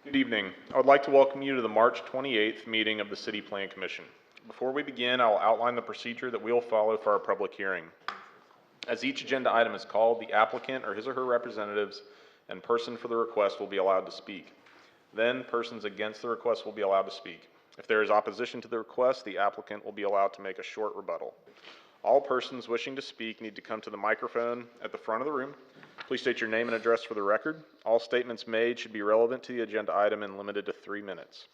Good evening. I would like to welcome you to the March 28th meeting of the City Plan Commission. Before we begin, I will outline the procedure that we will follow for our public hearing. As each agenda item is called, the applicant or his or her representatives and person for the request will be allowed to speak. Then, persons against the request will be allowed to speak. If there is opposition to the request, the applicant will be allowed to make a short rebuttal. All persons wishing to speak need to come to the microphone at the front of the room. Please state your name and address for the record. All statements made should be relevant to the agenda item and limited to 3 minutes.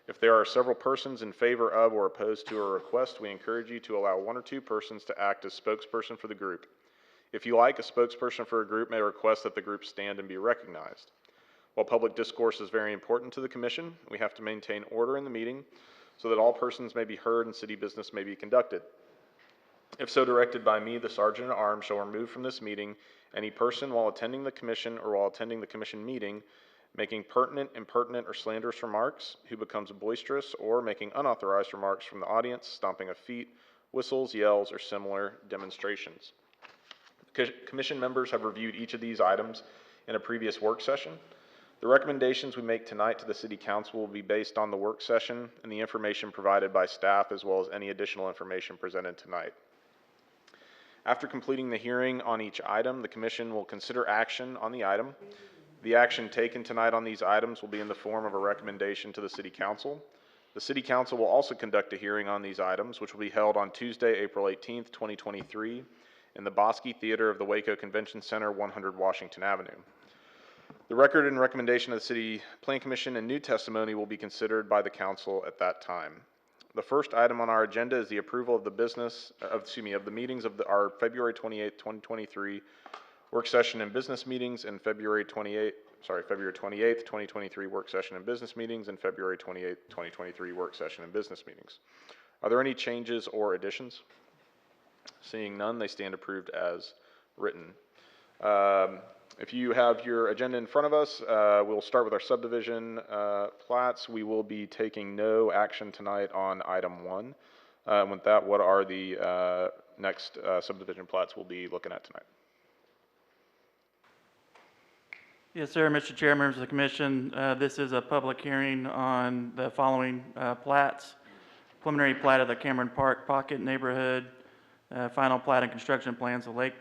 If there are several persons in favor of or opposed to a request, we encourage you to allow 1 or 2 persons to act as spokesperson for the group. If you like, a spokesperson for a group may request that the group stand and be recognized. While public discourse is very important to the Commission, we have to maintain order in the meeting so that all persons may be heard and city business may be conducted. If so directed by me, the Sergeant at Arms shall remove from this meeting any person while attending the Commission or while attending the Commission meeting making pertinent, impertinent, or slanderous remarks, who becomes boisterous, or making unauthorized remarks from the audience, stomping of feet, whistles, yells, or similar demonstrations. Commission members have reviewed each of these items in a previous work session. The recommendations we make tonight to the City Council will be based on the work session and the information provided by staff, as well as any additional information presented tonight. After completing the hearing on each item, the Commission will consider action on the item. The action taken tonight on these items will be in the form of a recommendation to the City Council. The City Council will also conduct a hearing on these items, which will be held on Tuesday, April 18th, 2023, in the Bosque Theater of the Waco Convention Center, 100 Washington Avenue. The record and recommendation of the City Plan Commission and new testimony will be considered by the Council at that time. The first item on our agenda is the approval of the meetings of our February 28th, 2023 work session and business meetings, and February 28th, 2023 work session and business meetings, and February 28th, 2023 work session and business meetings. Are there any changes or additions? Seeing none, they stand approved as written. If you have your agenda in front of us, we'll start with our subdivision plats. We will be taking no action tonight on item 1. With that, what are the next subdivision plats we'll be looking at tonight? Yes, sir, Mr. Chair, members of the Commission. This is a public hearing on the following plats. Preliminary plat of the Cameron Park Pocket neighborhood, final plat and construction plans of Lake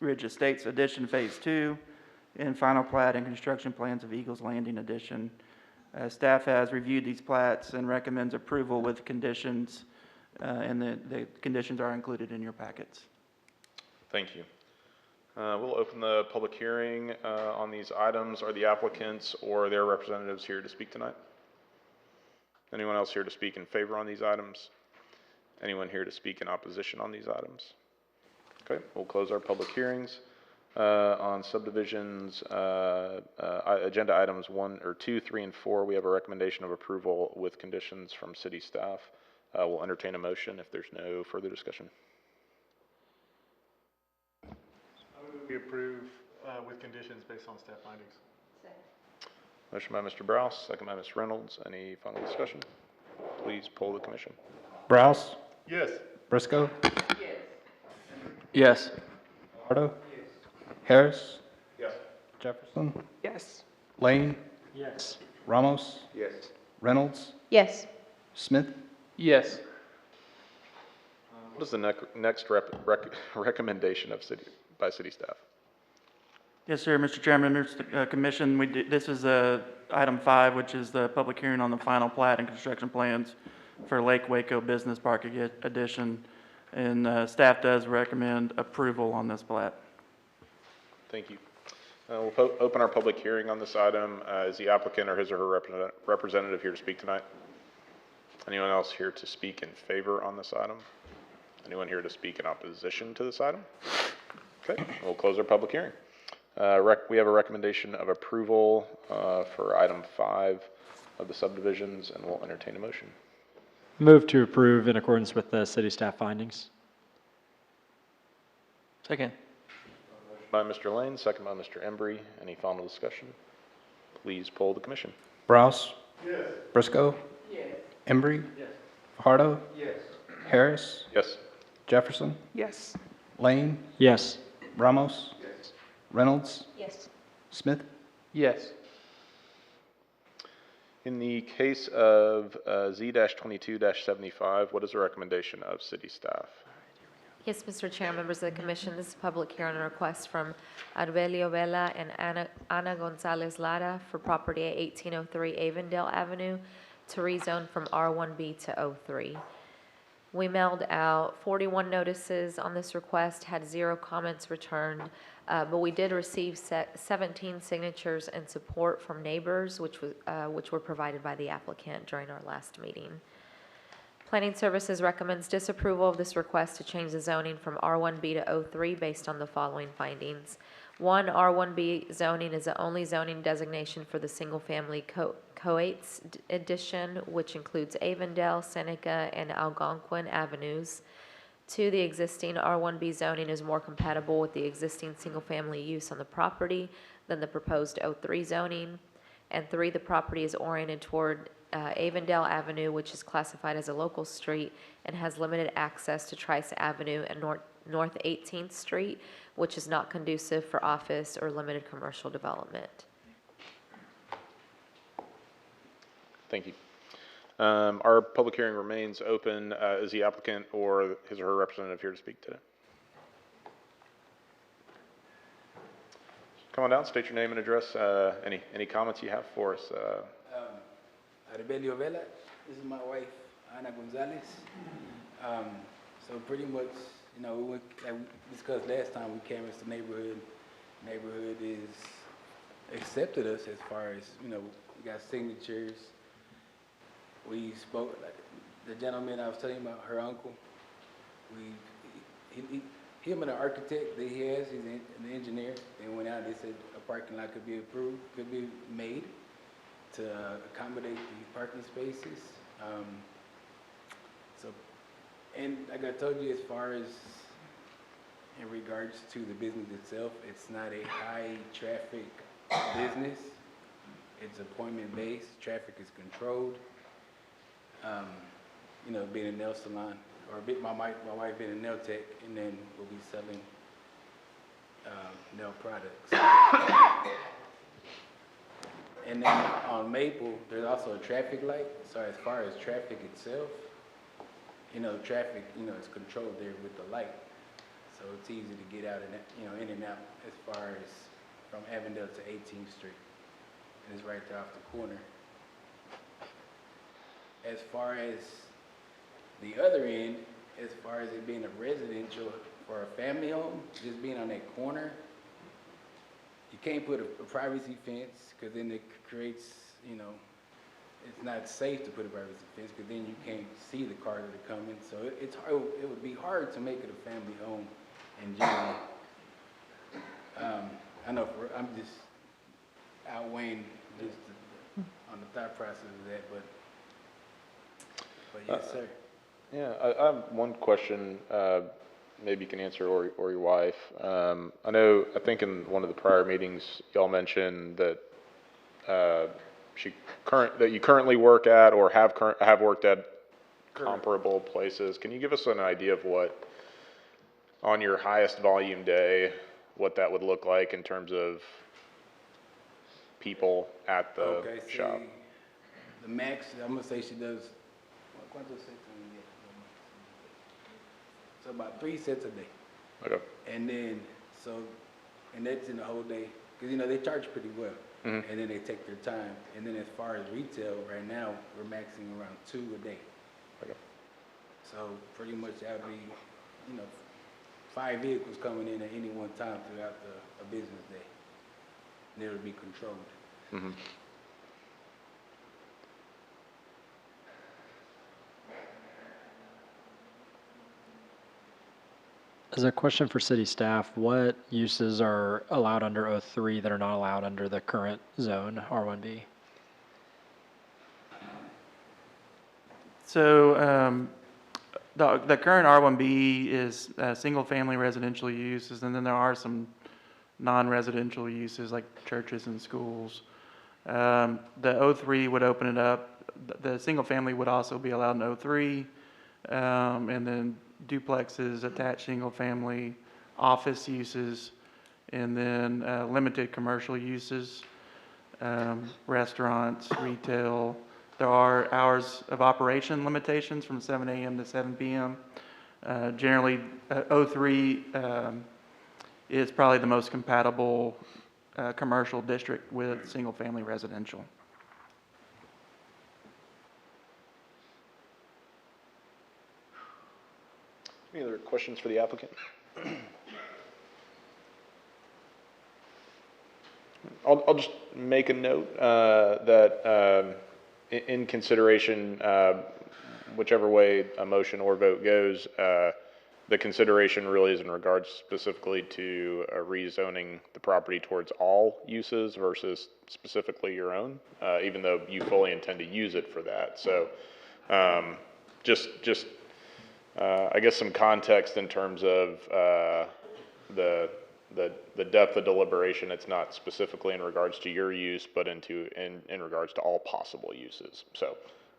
Ridge Estates Addition Phase 2, and final plat and construction plans of Eagles Landing Addition. Staff has reviewed these plats and recommends approval with conditions, and the conditions are included in your packets. Thank you. We'll open the public hearing on these items. Are the applicants or their representatives here to speak tonight? Anyone else here to speak in favor on these items? Anyone here to speak in opposition on these items? Okay, we'll close our public hearings. On subdivisions, agenda items 1 or 2, 3, and 4, we have a recommendation of approval with conditions from city staff. We'll entertain a motion if there's no further discussion. We approve with conditions based on staff findings. Second. Motion by Mr. Browse, second by Ms. Reynolds. Any final discussion? Please poll the commission. Browse, Yes. Briscoe, Yes. Yes. Fajardo, Harris, Yes. Jefferson, Yes. Lane, Yes. Ramos, Yes. Reynolds, Yes. Smith. Yes. What is the next recommendation of by city staff? Yes, sir, Mr. Chairman, members of the Commission. This is item 5, which is the public hearing on the final plat and construction plans for Lake Waco Business Park Addition, and staff does recommend approval on this plat. Thank you. We'll open our public hearing on this item. Is the applicant or his or her representative here to speak tonight? Anyone else here to speak in favor on this item? Anyone here to speak in opposition to this item? Okay, we'll close our public hearing. We have a recommendation of approval for item 5 of the subdivisions, and we'll entertain a motion. Move to approve in accordance with the city staff findings. Second. By Mr. Lane, second by Mr. Embry. Any final discussion? Please poll the commission. Browse, Yes. Briscoe, Yes. Embry, Fajardo, Yes. Harris, Yes. Jefferson, Yes. Lane, Yes. Ramos, Reynolds, Yes. Smith. Yes. In the case of Z-22-75, what is the recommendation of city staff? Yes, Mr. Chair, members of the commission, this is a public hearing on a request from Arbelio Vela and Ana Gonzalez Lara for property at 1803 Avondale Avenue to rezone from R1B to O3. We mailed out 41 notices on this request, had 0 comments returned, but we did receive 17 signatures and support from neighbors, which were provided by the applicant during our last meeting. Planning Services recommends disapproval of this request to change the zoning from R1B to O3 based on the following findings. 1, R1B zoning is the only zoning designation for the single-family Coates addition, which includes Avondale, Seneca, and Algonquin Avenues. 2, the existing R1B zoning is more compatible with the existing single-family use on the property than the proposed O3 zoning. And 3, the property is oriented toward Avondale Avenue, which is classified as a local street and has limited access to Trice Avenue and North 18th Street, which is not conducive for office or limited commercial development. Thank you. Our public hearing remains open. Is the applicant or his or her representative here to speak today? Come on down, state your name and address. Any comments you have for us? Arbelio Vela, this is my wife, Ana Gonzalez. So pretty much, you know, like we discussed last time, we canvassed the neighborhood. Neighborhood is accepted us as far as, you know, we got signatures. We spoke, like the gentleman I was telling you about, her uncle. Him and the architect that he has, he's an engineer. They went out, they said a parking lot could be approved, could be made to accommodate the parking spaces. And like I told you, as far as in regards to the business itself, it's not a high traffic business. It's appointment based, traffic is controlled. You know, being a nail salon, or my wife being a nail tech, and then we'll be selling nail products. And then on Maple, there's also a traffic light. So as far as traffic itself, you know, traffic, you know, is controlled there with the light. So it's easy to get out and, you know, in and out as far as from Avondale to 18th Street. And it's right there off the corner. As far as the other end, as far as it being a residential or a family home, just being on that corner, you can't put a privacy fence because then it creates, you know, it's not safe to put a privacy fence because then you can't see the cars that are coming. So it would be hard to make it a family home in general. I know I'm just outweighing just on the thought process of that, but yes, sir. Yeah, I have one question, maybe you can answer or your wife. I think in one of the prior meetings, y'all mentioned that that you currently work at or have worked at comparable places. Can you give us an idea of what, on your highest volume day, what that would look like in terms of people at the shop? The max, I'm gonna say she does, so about 3 sets a day. Okay. And then, and that's in the whole day, because, you know, they charge pretty well. Mm-hmm. And then they take their time. And then as far as retail, right now, we're maxing around 2 a day. Okay. So pretty much that would be, you know, 5 vehicles coming in at any one time throughout a business day. And it would be controlled. Mm-hmm. As a question for city staff, what uses are allowed under O3 that are not allowed under the current zone, R1B? So the current R1B is single-family residential uses, and then there are some non-residential uses like churches and schools. The O3 would open it up. The single-family would also be allowed in O3, and then duplexes, attached single-family, office uses, and then limited commercial uses. restaurants, retail. There are hours of operation limitations from 7 a.m. to 7 p.m. Generally, O3 is probably the most compatible commercial district with single-family residential. Any other questions for the applicant? I'll just make a note that in consideration, whichever way a motion or vote goes, the consideration really is in regards specifically to rezoning the property towards all uses versus specifically your own, even though you fully intend to use it for that. So just I guess some context in terms of the depth of deliberation. It's not specifically in regards to your use, but in regards to all possible uses. So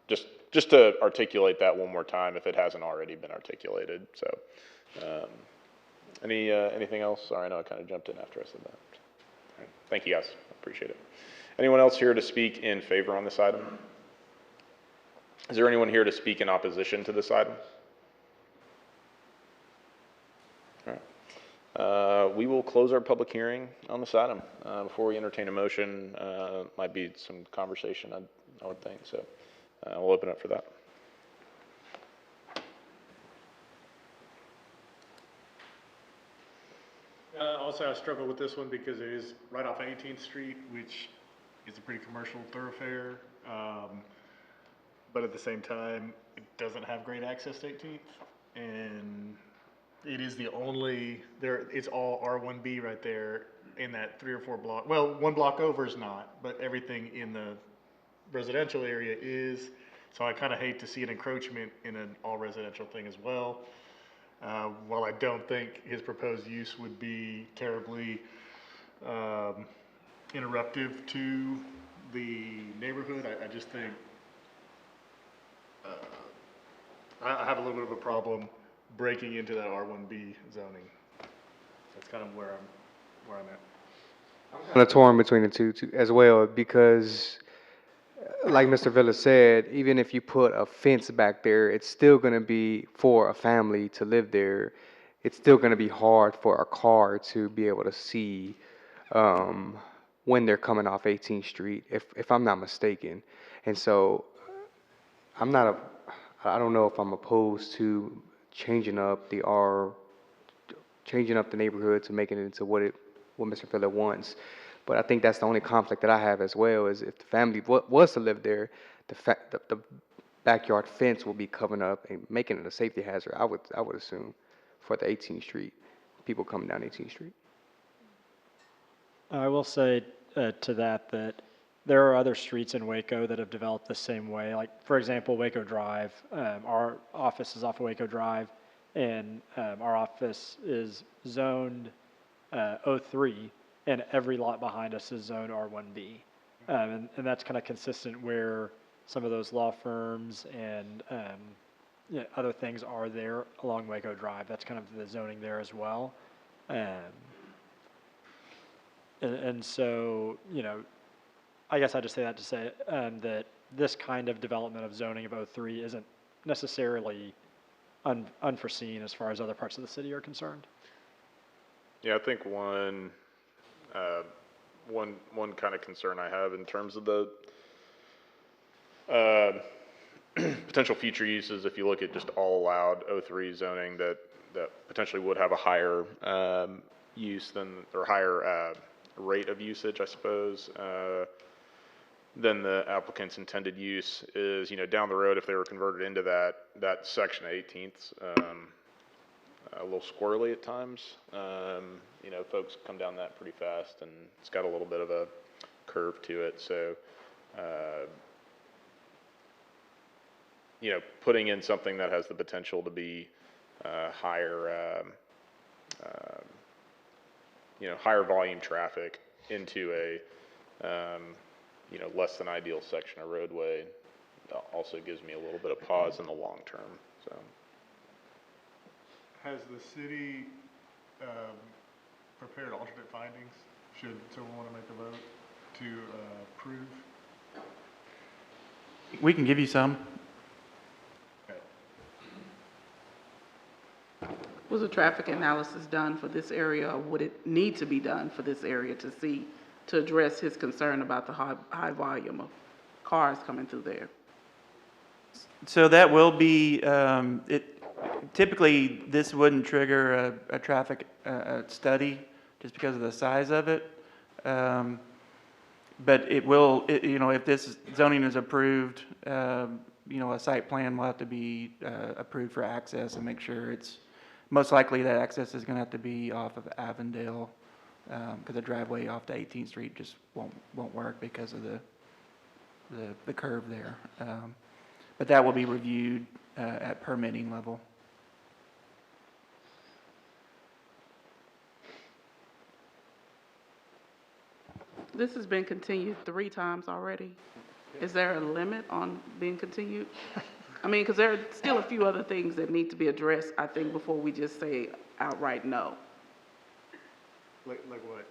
just to articulate that one more time if it hasn't already been articulated. So anything else? Sorry, I know I kind of jumped in after I said that. All right. Thank you guys. Appreciate it. Anyone else here to speak in favor on this item? Is there anyone here to speak in opposition to this item? We will close our public hearing on this item. Before we entertain a motion, might be some conversation, I would think. So we'll open up for that. Also, I struggle with this one because it is right off 18th Street, which is a pretty commercial thoroughfare. But at the same time, it doesn't have great access to 18th. And it is the only, it's all R1B right there in that 3 or 4 block. Well, 1 block over is not, but everything in the residential area is. So I kind of hate to see an encroachment in an all residential thing as well. While I don't think his proposed use would be terribly interruptive to the neighborhood, I just think I have a little bit of a problem breaking into that R1B zoning. That's kind of where I'm at. Kind of torn between the two as well, because like Mr. Villa said, even if you put a fence back there, it's still going to be for a family to live there. It's still going to be hard for a car to be able to see when they're coming off 18th Street, if I'm not mistaken. And so I don't know if I'm opposed to changing up the neighborhood to making it into what Mr. Villa wants. But I think that's the only conflict that I have as well, is if the family was to live there, the backyard fence will be covering up and making it a safety hazard, I would assume, for the 18th Street, people coming down 18th Street. I will say to that there are other streets in Waco that have developed the same way. Like, for example, Waco Drive. Our office is off of Waco Drive, and our office is zoned O3, and every lot behind us is zoned R1B. And that's kind of consistent where some of those law firms and other things are there along Waco Drive. That's kind of the zoning there as well. And so, I guess I just say that to say that this kind of development of zoning of O3 isn't necessarily unforeseen as far as other parts of the city are concerned. Yeah, I think one kind of concern I have in terms of the potential future uses, if you look at just all allowed O3 zoning, that potentially would have a higher use or higher rate of usage, I suppose, than the applicant's intended use is, down the road, if they were converted into that section of 18th, a little squirrely at times. Folks come down that pretty fast, and it's got a little bit of a curve to it. So, putting in something that has the potential to be higher, higher volume traffic into a, less than ideal section of roadway also gives me a little bit of pause in the long term. So. Has the city prepared alternate findings, should someone want to make a vote, to approve? We can give you some. Okay. Was a traffic analysis done for this area, or would it need to be done for this area to address his concern about the high volume of cars coming through there? So that will be, typically, this wouldn't trigger a traffic study just because of the size of it. But it will, if this zoning is approved, a site plan will have to be approved for access and make sure most likely that access is going to have to be off of Avondale, because the driveway off to 18th Street just won't work because of the curve there. But that will be reviewed at permitting level. This has been continued 3 times already. Is there a limit on being continued? I mean, because there are still a few other things that need to be addressed, I think, before we just say outright no. Like what?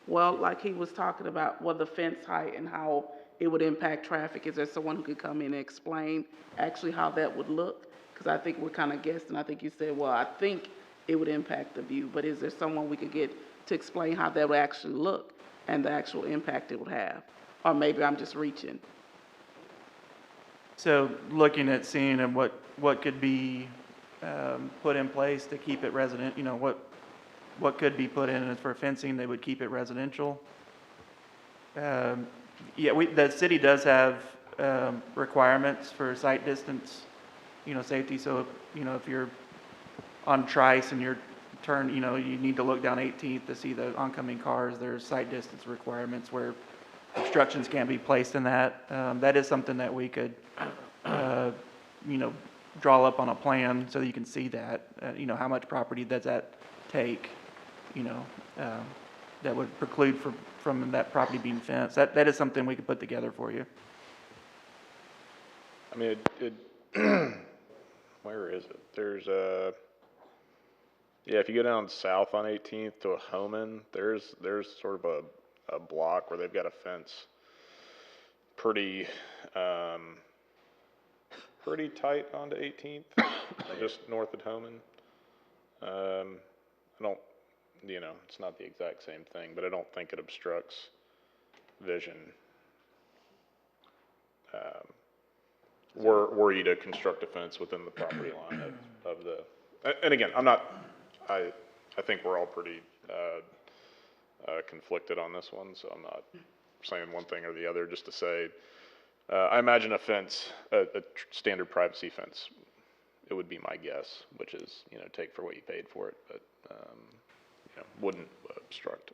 Well, like he was talking about, the fence height and how it would impact traffic. Is there someone who could come in and explain actually how that would look? Because I think we're kind of guessing. I think you said, well, I think it would impact the view, but is there someone we could get to explain how that would actually look and the actual impact it would have? Or maybe I'm just reaching. So looking at seeing what could be put in place to keep it resident, what could be put in, and for fencing, they would keep it residential. The city does have requirements for site distance, safety. So, if you're on Trice and you're you need to look down 18th to see the oncoming cars. There's site distance requirements where obstructions can't be placed in that. That is something that we could, draw up on a plan so that you can see that, how much property does that take, that would preclude from that property being fenced. That is something we could put together for you. I mean, where is it? There's if you go down south on 18th to Homan, there's sort of a block where they've got a fence pretty tight onto 18th, just north of Homan. I don't, it's not the exact same thing, but I don't think it obstructs vision. Were you to construct a fence within the property line of the, and again, I think we're all pretty conflicted on this one, so I'm not saying one thing or the other, just to say, I imagine a fence, a standard privacy fence, it would be my guess, which is, take for what you paid for it, but, wouldn't obstruct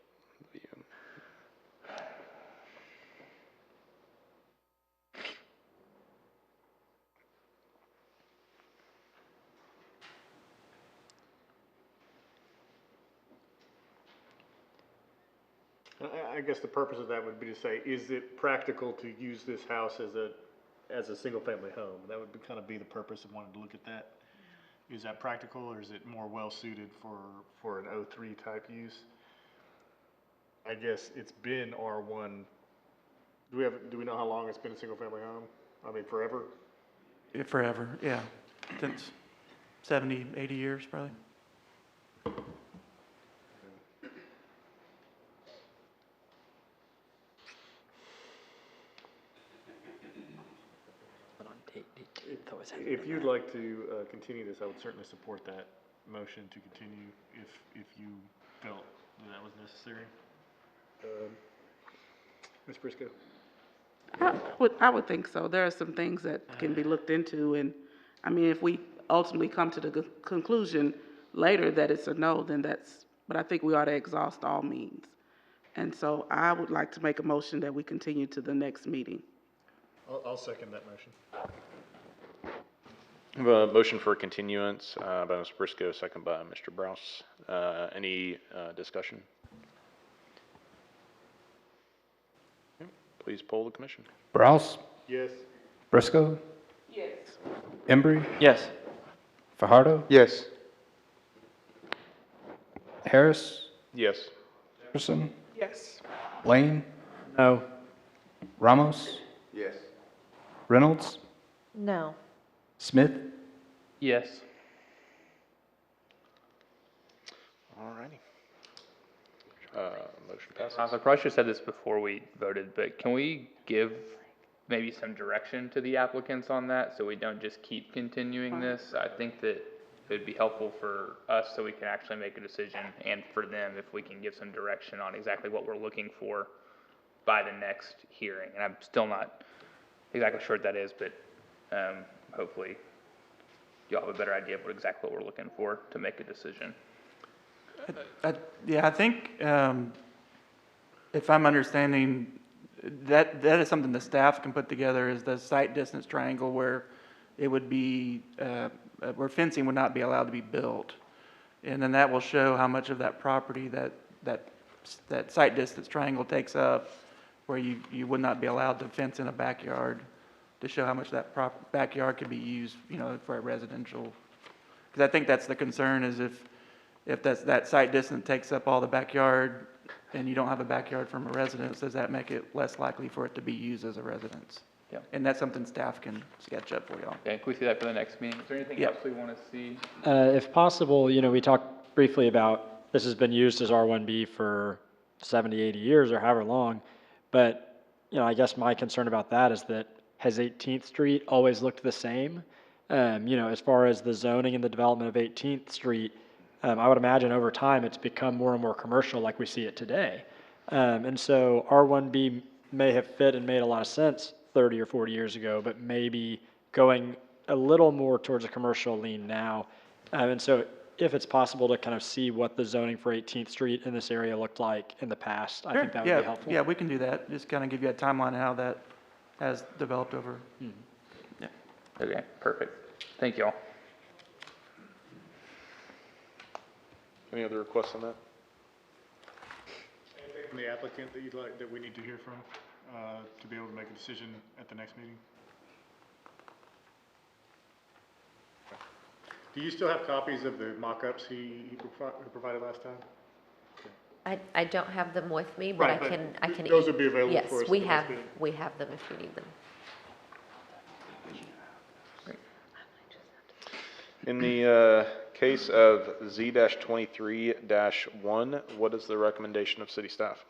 the view. I guess the purpose of that would be to say, is it practical to use this house as a single-family home? That would kind of be the purpose of wanting to look at that. Is that practical, or is it more well-suited for an O3 type use? I guess it's been R1. Do we know how long it's been a single-family home? I mean, forever? Forever, yeah. Since 70, 80 years, probably. If you'd like to continue this, I would certainly support that motion to continue if you felt that was necessary. Ms. Briscoe? I would think so. There are some things that can be looked into, and I mean, if we ultimately come to the conclusion later that it's a no, then but I think we ought to exhaust all means. And so I would like to make a motion that we continue to the next meeting. I'll second that motion. I have a motion for continuance by Ms. Briscoe, second by Mr. Browse. Any discussion? Okay, please poll the commission. Browse, Yes. Briscoe, Yes. Embry, Yes. Fajardo, Yes. Harris, Yes. Jefferson, Yes. Lane, No. Ramos? Yes. Reynolds? No. Smith? Yes. Alrighty. Motion I passes. probably should have said this before we voted, but can we give maybe some direction to the applicants on that, so we don't just keep continuing this? I think that it would be helpful for us, so we can actually make a decision, and for them, if we can give some direction on exactly what we're looking for by the next hearing. And I'm still not exactly sure what that is, but, hopefully y'all have a better idea of exactly what we're looking for to make a decision. Yeah, I think, if I'm understanding, that is something the staff can put together, is the site distance triangle where it would be, where fencing would not be allowed to be built. And then that will show how much of that property that site distance triangle takes up, where you would not be allowed to fence in a backyard, to show how much that backyard could be used, for a residential. Because I think that's the concern, is if that site distance takes up all the backyard and you don't have a backyard from a residence, does that make it less likely for it to be used as a residence? Yeah. And that's something staff can sketch up for y'all. Okay, can we see that for the next meeting? Is there anything Yeah. else we want to see? If possible, we talked briefly about this has been used as R1B for 70, 80 years or however long. But, I guess my concern about that is that has 18th Street always looked the same? As far as the zoning and the development of 18th Street, I would imagine over time it's become more and more commercial like we see it today. And so R1B may have fit and made a lot of sense 30 or 40 years ago, but maybe going a little more towards a commercial lean now. And so if it's possible to kind of see what the zoning for 18th Street in this area looked like in the past, I think that would be helpful. Yeah, we can do that. Just kind of give you a timeline of how that has developed over. Okay, perfect. Thank you all. Any other requests on that? Anything from the applicant that you'd like, that we need to hear from, to be able to make a decision at the next meeting? Do you still have copies of the mock-ups he provided last time? I don't have them with me, but Right, I can. those would be available Yes, for us we at the have, next meeting. we have them if you need them. In the case of Z-23-1, what is the recommendation of city staff?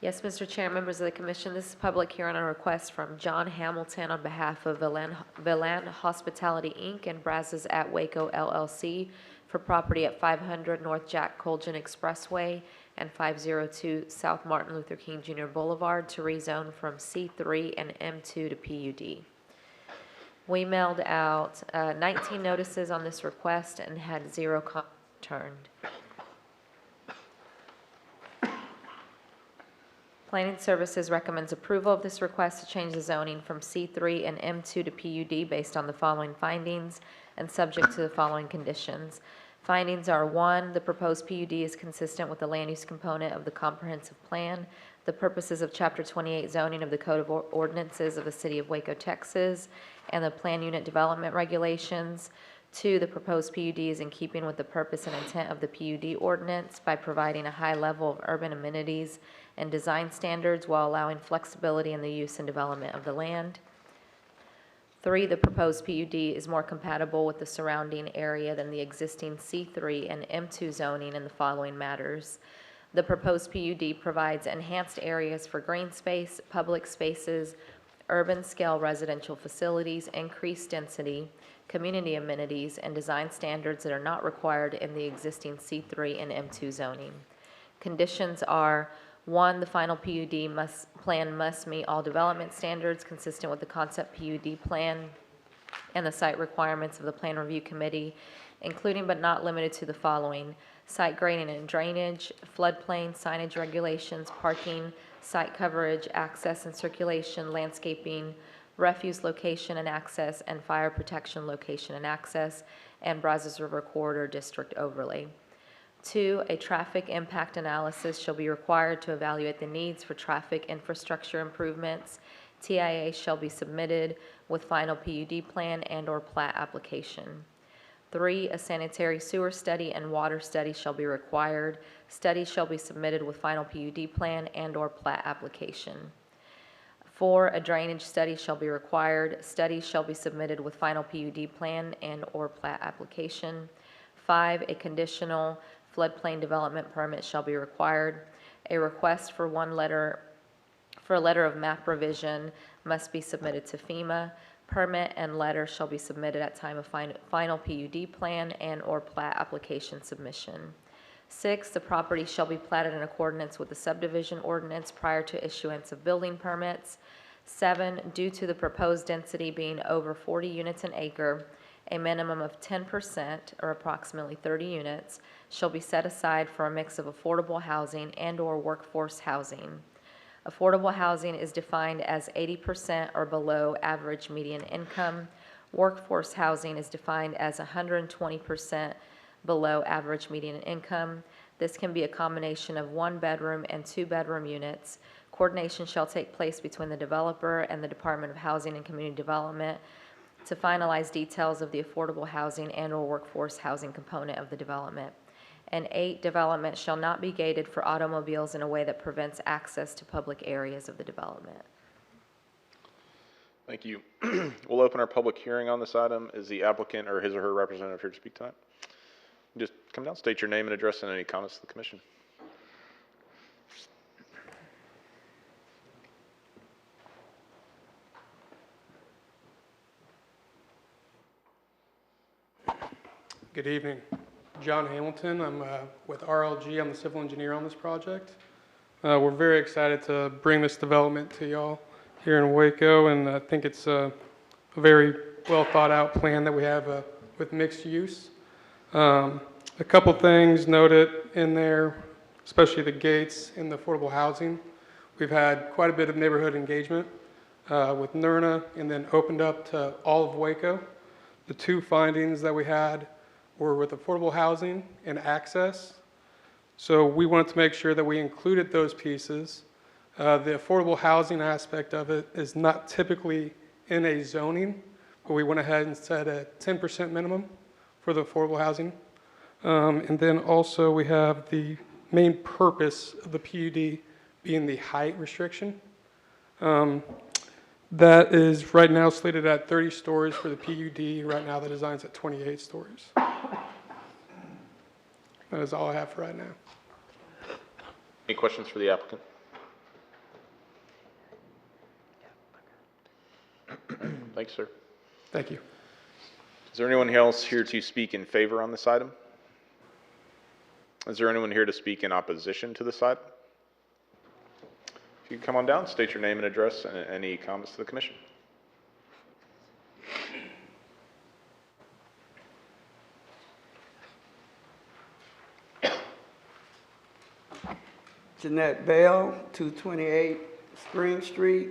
Yes, Mr. Chair, members of the commission, this is a public hearing on a request from John Hamilton on behalf of Velan Hospitality, Inc. and Brazos at Waco LLC for property at 500 North Jack Colgan Expressway and 502 South Martin Luther King Jr. Boulevard to rezone from C3 and M2 to PUD. We mailed out 19 notices on this request and had 0 comments returned. Planning Services recommends approval of this request to change the zoning from C3 and M2 to PUD based on the following findings and subject to the following conditions. Findings are: 1, the proposed PUD is consistent with the land use component of the comprehensive plan, the purposes of Chapter 28 zoning of the Code of Ordinances of the City of Waco, Texas, and the plan unit development regulations. 2, the proposed PUD is in keeping with the purpose and intent of the PUD ordinance by providing a high level of urban amenities and design standards while allowing flexibility in the use and development of the land. 3, the proposed PUD is more compatible with the surrounding area than the existing C3 and M2 zoning in the following matters. The proposed PUD provides enhanced areas for green space, public spaces, urban scale residential facilities, increased density, community amenities, and design standards that are not required in the existing C3 and M2 zoning. Conditions are: 1, the final PUD plan must meet all development standards consistent with the concept PUD plan and the site requirements of the Plan Review Committee, including but not limited to the following: site grading and drainage, floodplain, signage regulations, parking, site coverage, access and circulation, landscaping, refuse location and access, and fire protection location and access, and Brazos River Corridor District overlay. 2, a traffic impact analysis shall be required to evaluate the needs for traffic infrastructure improvements. TIA shall be submitted with final PUD plan and/or plat application. 3, a sanitary sewer study and water study shall be required. Studies shall be submitted with final PUD plan and/or plat application. 4, a drainage study shall be required. Studies shall be submitted with final PUD plan and/or plat application. 5, a conditional floodplain development permit shall be required. A request for a letter of map revision must be submitted to FEMA. Permit and letter shall be submitted at time of final PUD plan and/or plat application submission. 6, the property shall be platted in accordance with the subdivision ordinance prior to issuance of building permits. 7, due to the proposed density being over 40 units an acre, a minimum of 10%, or approximately 30 units, shall be set aside for a mix of affordable housing and/or workforce housing. Affordable housing is defined as 80% or below average median income. Workforce housing is defined as 120% below average median income. This can be a combination of 1-bedroom and 2-bedroom units. Coordination shall take place between the developer and the Department of Housing and Community Development to finalize details of the affordable housing and/or workforce housing component of the development. And 8, development shall not be gated for automobiles in a way that prevents access to public areas of the development. Thank you. We'll open our public hearing on this item. Is the applicant or his or her representative here to speak tonight? Just come down, state your name and address, and any comments to the commission. Good evening. John Hamilton. I'm with RLG. I'm the civil engineer on this project. We're very excited to bring this development to y'all here in Waco, and I think it's a very well thought out plan that we have with mixed use. A couple things noted in there, especially the gates and the affordable housing. We've had quite a bit of neighborhood engagement with NERNA and then opened up to all of Waco. The 2 findings that we had were with affordable housing and access. So we wanted to make sure that we included those pieces. The affordable housing aspect of it is not typically in a zoning, but we went ahead and set a 10% minimum for the affordable housing. And then also we have the main purpose of the PUD being the height restriction. That is right now slated at 30 stories for the PUD. Right now the design's at 28 stories. That is all I have for right now. Any questions for the applicant? Thanks, sir. Thank you. Is there anyone else here to speak in favor on this item? Is there anyone here to speak in opposition to this item? If you could come on down, state your name and address, and any comments to the commission. Jeanette Bell, 228 Spring Street,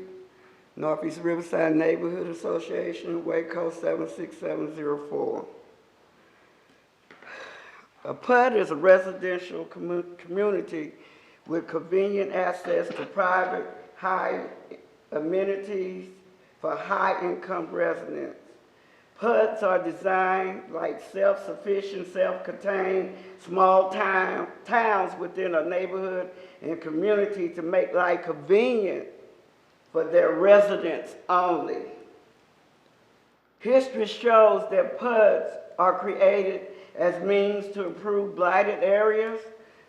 Northeast Riverside Neighborhood Association, Waco 76704. A PUD is a residential community with convenient access to private, high amenities for high-income residents. PUDs are designed like self-sufficient, self-contained, small towns within a neighborhood and community to make life convenient for their residents only. History shows that PUDs are created as means to improve blighted areas,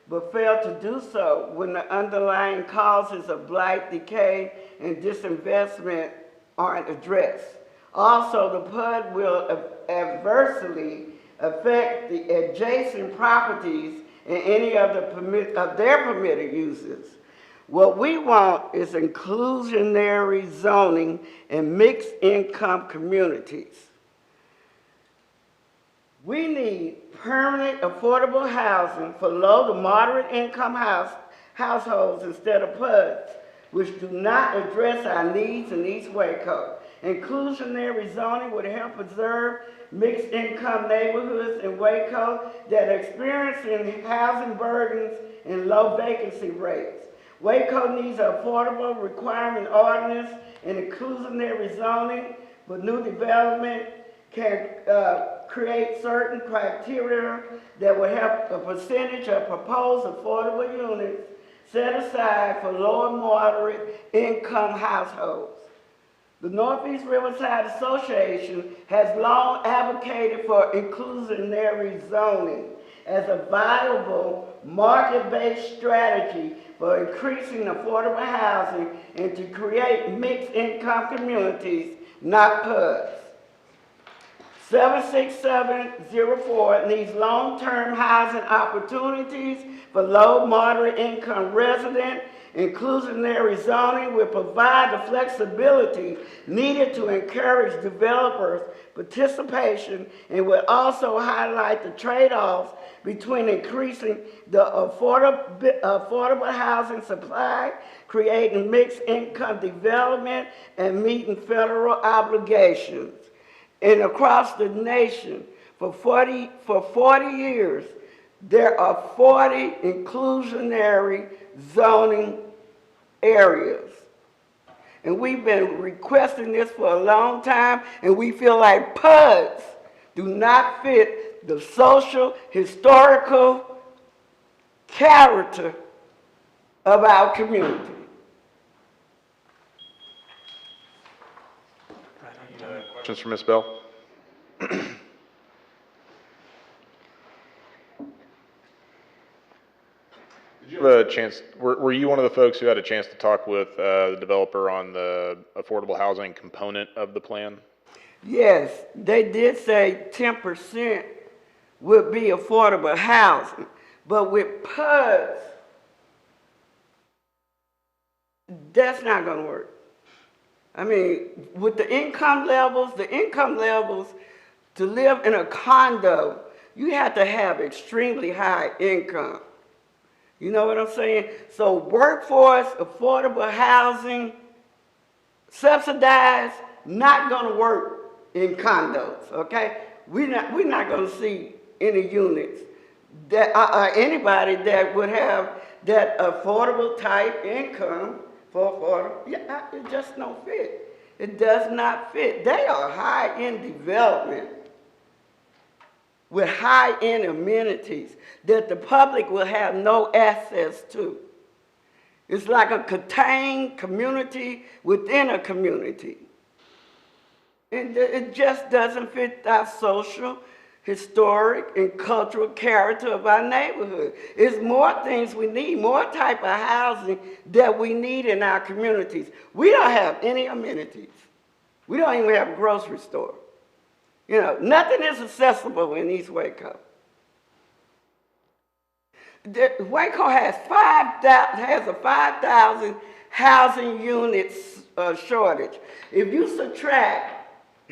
but fail to do so when the underlying causes of blight, decay, and disinvestment aren't addressed. Also, the PUD will adversely affect the adjacent properties and any of their permitted uses. What we want is inclusionary zoning in mixed income communities. We need permanent affordable housing for low to moderate income households instead of PUDs, which do not address our needs in East Waco. Inclusionary zoning would help preserve mixed income neighborhoods in Waco that are experiencing housing burdens and low vacancy rates. Waco needs an affordable requirement ordinance and inclusionary zoning, but new development can create certain criteria that will help a percentage of proposed affordable units set aside for low and moderate income households. The Northeast Riverside Association has long advocated for inclusionary zoning as a viable market-based strategy for increasing affordable housing and to create mixed-income communities, not PUDs. 76704 needs long-term housing opportunities for low, moderate income residents. Inclusionary zoning will provide the flexibility needed to encourage developers' participation and will also highlight the trade-offs between increasing the affordable housing supply, creating mixed income development, and meeting federal obligations. And across the nation, for 40 years, there are 40 inclusionary zoning areas. And we've been requesting this for a long time, and we feel like PUDs do not fit the social, historical character of our community. Questions for Ms. Bell? Did you have a chance, were you one of the folks who had a chance to talk with the developer on the affordable housing component of the plan? Yes, they did say 10% would be affordable housing, but with PUDs, that's not gonna work. I mean, with the income levels to live in a condo, you have to have extremely high income. You know what I'm saying? So workforce, affordable housing, subsidized, not gonna work in condos, okay? We're not gonna see any units that, anybody that would have that affordable type income for affordable, yeah, it just don't fit. It does not fit. They are high-end development with high-end amenities that the public will have no access to. It's like a contained community within a community. And it just doesn't fit our social, historic, and cultural character of our neighborhood. It's more things we need, more type of housing that we need in our communities. We don't have any amenities. We don't even have a grocery store. You know, nothing is accessible in East Waco. Waco has a 5,000 housing units shortage. If you subtract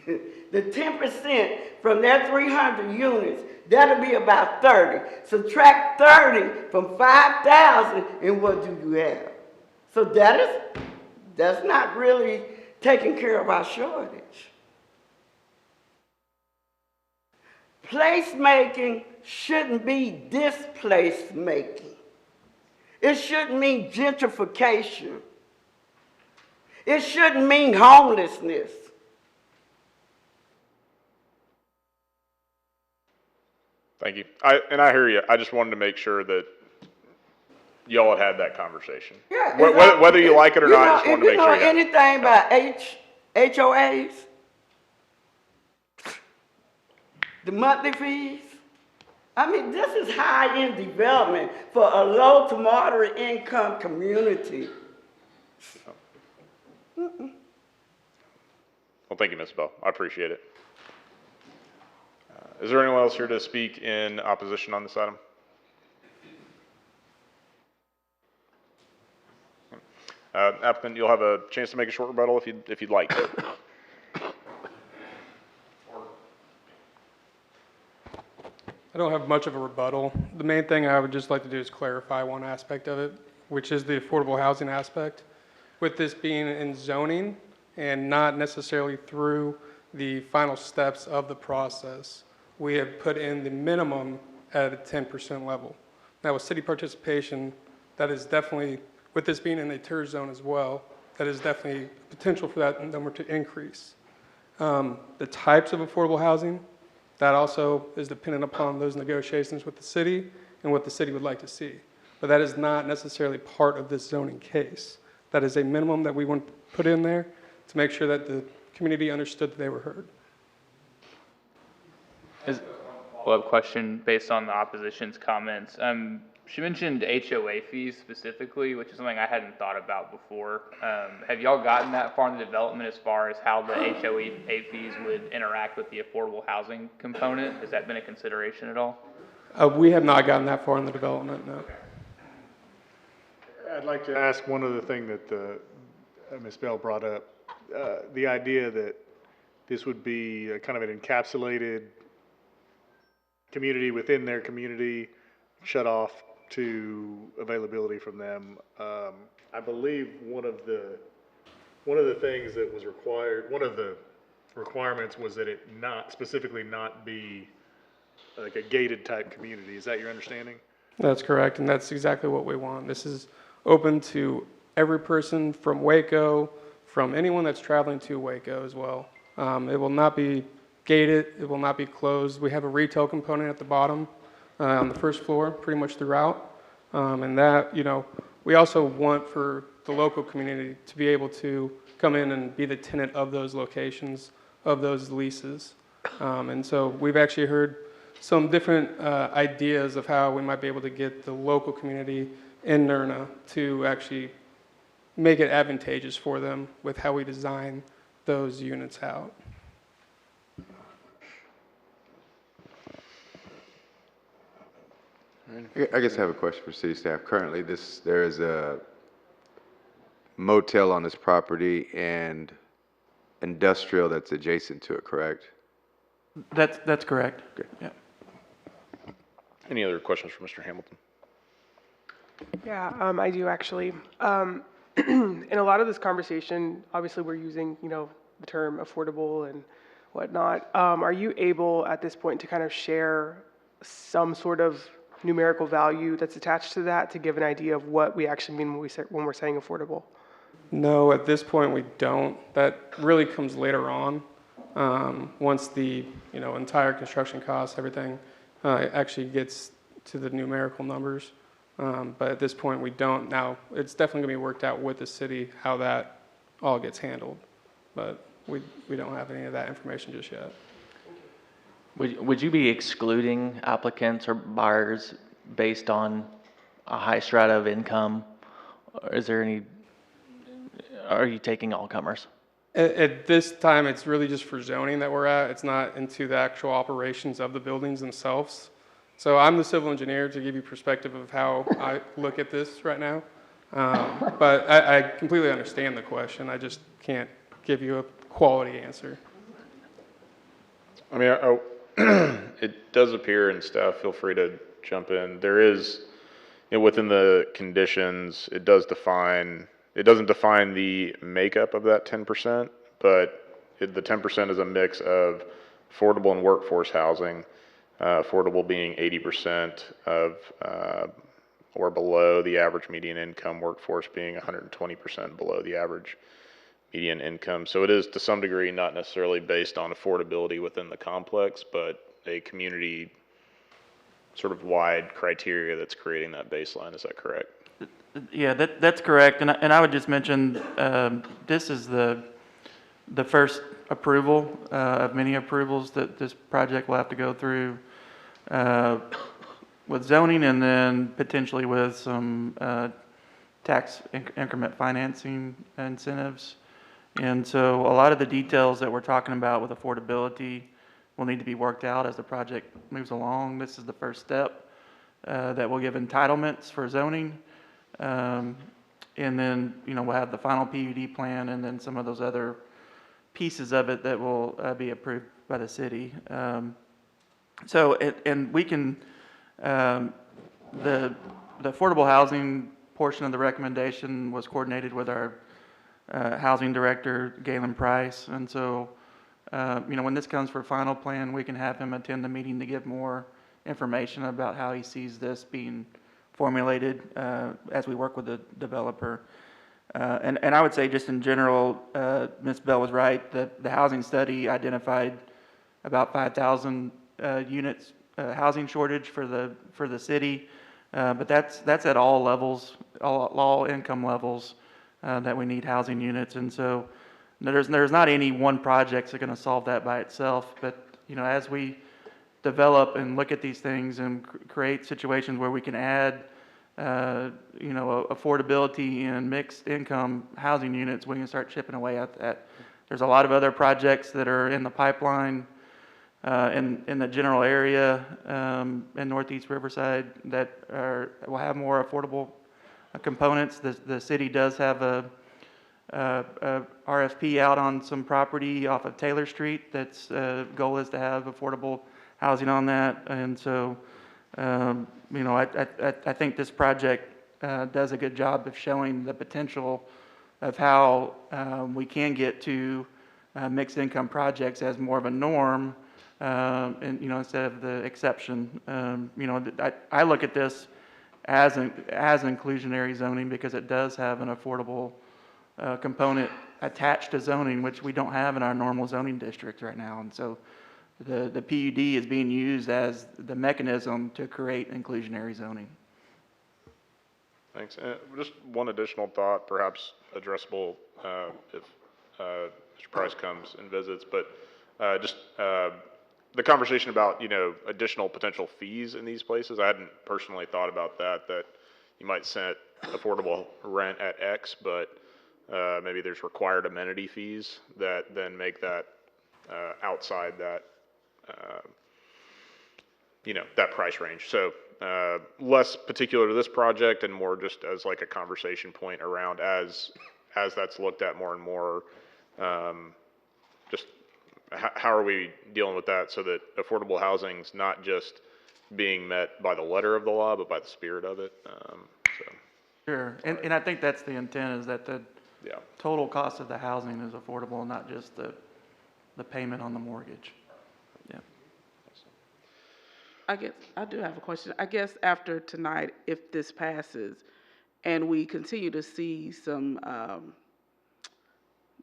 the 10% from that 300 units, that'll be about 30. Subtract 30 from 5,000, and what do you have? So that's not really taking care of our shortage. Placemaking shouldn't be displace making. It shouldn't mean gentrification. It shouldn't mean homelessness. Thank you. I hear you. I just wanted to make sure that y'all had that conversation. Yeah, Whether you like it or not, I just wanted to make sure you had it. If you know anything about HOAs, the monthly fees, I mean, this is high-end development for a low to moderate income community. Well, thank you, Ms. Bell. I appreciate it. Is there anyone else here to speak in opposition on this item? Applicant, you'll have a chance to make a short rebuttal if you'd like to. I don't have much of a rebuttal. The main thing I would just like to do is clarify one aspect of it, which is the affordable housing aspect. With this being in zoning and not necessarily through the final steps of the process, we have put in the minimum at a 10% level. Now with city participation, that is definitely, with this being in a TIR zone as well, that is definitely potential for that number to increase. The types of affordable housing, that also is dependent upon those negotiations with the city and what the city would like to see. but that is not necessarily part of this zoning case. That is a minimum that we want to put in there to make sure that the community understood that they were heard. Follow-up question based on the opposition's comments. She mentioned HOA fees specifically, which is something I hadn't thought about before. Have y'all gotten that far in the development as far as how the HOA fees would interact with the affordable housing component? Has that been a consideration at all? We have not gotten that far in the development, no. I'd like to ask one other thing that Ms. Bell brought up. The idea that this would be a kind of an encapsulated community within their community, shut off to availability from them. I believe one of the things that was required, one of the requirements was that it specifically not be like a gated type community. Is that your understanding? That's correct, and that's exactly what we want. This is open to every person from Waco, from anyone that's traveling to Waco as well. It will not be gated, it will not be closed. We have a retail component at the bottom, on the first floor, pretty much throughout. And that, we also want for the local community to be able to come in and be the tenant of those locations, of those leases. And so we've actually heard some different ideas of how we might be able to get the local community in Nerna to actually make it advantageous for them with how we design those units out. I guess I have a question for city staff. Currently, there is a motel on this property and industrial that's adjacent to it, correct? That's correct. Okay. Yeah. Any other questions for Mr. Hamilton? Yeah, I do actually. In a lot of this conversation, obviously we're using, the term affordable and whatnot. Are you able at this point to kind of share some sort of numerical value that's attached to that to give an idea of what we actually mean when we're saying affordable? No, at this point we don't. That really comes later on, once the entire construction costs, everything actually gets to the numerical numbers. But at this point we don't. Now it's definitely going to be worked out with the city how that all gets handled, but we don't have any of that information just yet. Would you be excluding applicants or buyers based on a high strata of income? Or are you taking all comers? At this time, it's really just for zoning that we're at. It's not into the actual operations of the buildings themselves. So I'm the civil engineer to give you perspective of how I look at this right now. But I completely understand the question. I just can't give you a quality answer. I mean, it does appear, and staff, feel free to jump in. There is, within the conditions, it doesn't define the makeup of that 10%, but the 10% is a mix of affordable and workforce housing, affordable being 80% of or below the average median income, workforce being 120% below the average median income. So it is to some degree not necessarily based on affordability within the complex, but a community sort of wide criteria that's creating that baseline. Is that correct? Yeah, that's correct. And I would just mention, this is the first approval of many approvals that this project will have to go through with zoning and then potentially with some tax increment financing incentives. And so a lot of the details that we're talking about with affordability will need to be worked out as the project moves along. This is the first step that will give entitlements for zoning. And then, we'll have the final PUD plan and then some of those other pieces of it that will be approved by the city. And we can, the affordable housing portion of the recommendation was coordinated with our housing director, Galen Price. And so, when this comes for final plan, we can have him attend the meeting to give more information about how he sees this being formulated as we work with the developer. And I would say just in general, Ms. Bell was right, that the housing study identified about 5,000 units housing shortage for the city. But that's at all levels, all income levels, that we need housing units. And so there's not any one project that's going to solve that by itself. But, as we develop and look at these things and create situations where we can add, affordability and mixed income housing units, we can start chipping away at that. There's a lot of other projects that are in the pipeline, in the general area, in Northeast Riverside that will have more affordable components. The city does have a RFP out on some property off of Taylor Street. That's goal is to have affordable housing on that. And so, I think this project does a good job of showing the potential of how we can get to mixed income projects as more of a norm, and instead of the exception. I look at this as inclusionary zoning because it does have an affordable component attached to zoning, which we don't have in our normal zoning districts right now. And so the PUD is being used as the mechanism to create inclusionary zoning. Thanks. Just one additional thought, perhaps addressable if Mr. Price comes and visits, but just the conversation about, additional potential fees in these places. I hadn't personally thought about that you might set affordable rent at X, but maybe there's required amenity fees that then make that outside that, that price range. So less particular to this project and more just as like a conversation point around as that's looked at more and more, just how are we dealing with that so that affordable housing's not just being met by the letter of the law, but by the spirit of it. Sure, and I think that's the intent, is that the total cost of the housing is affordable, not just the payment on the mortgage. Yeah. I guess, I do have a question. I guess after tonight, if this passes and we continue to see some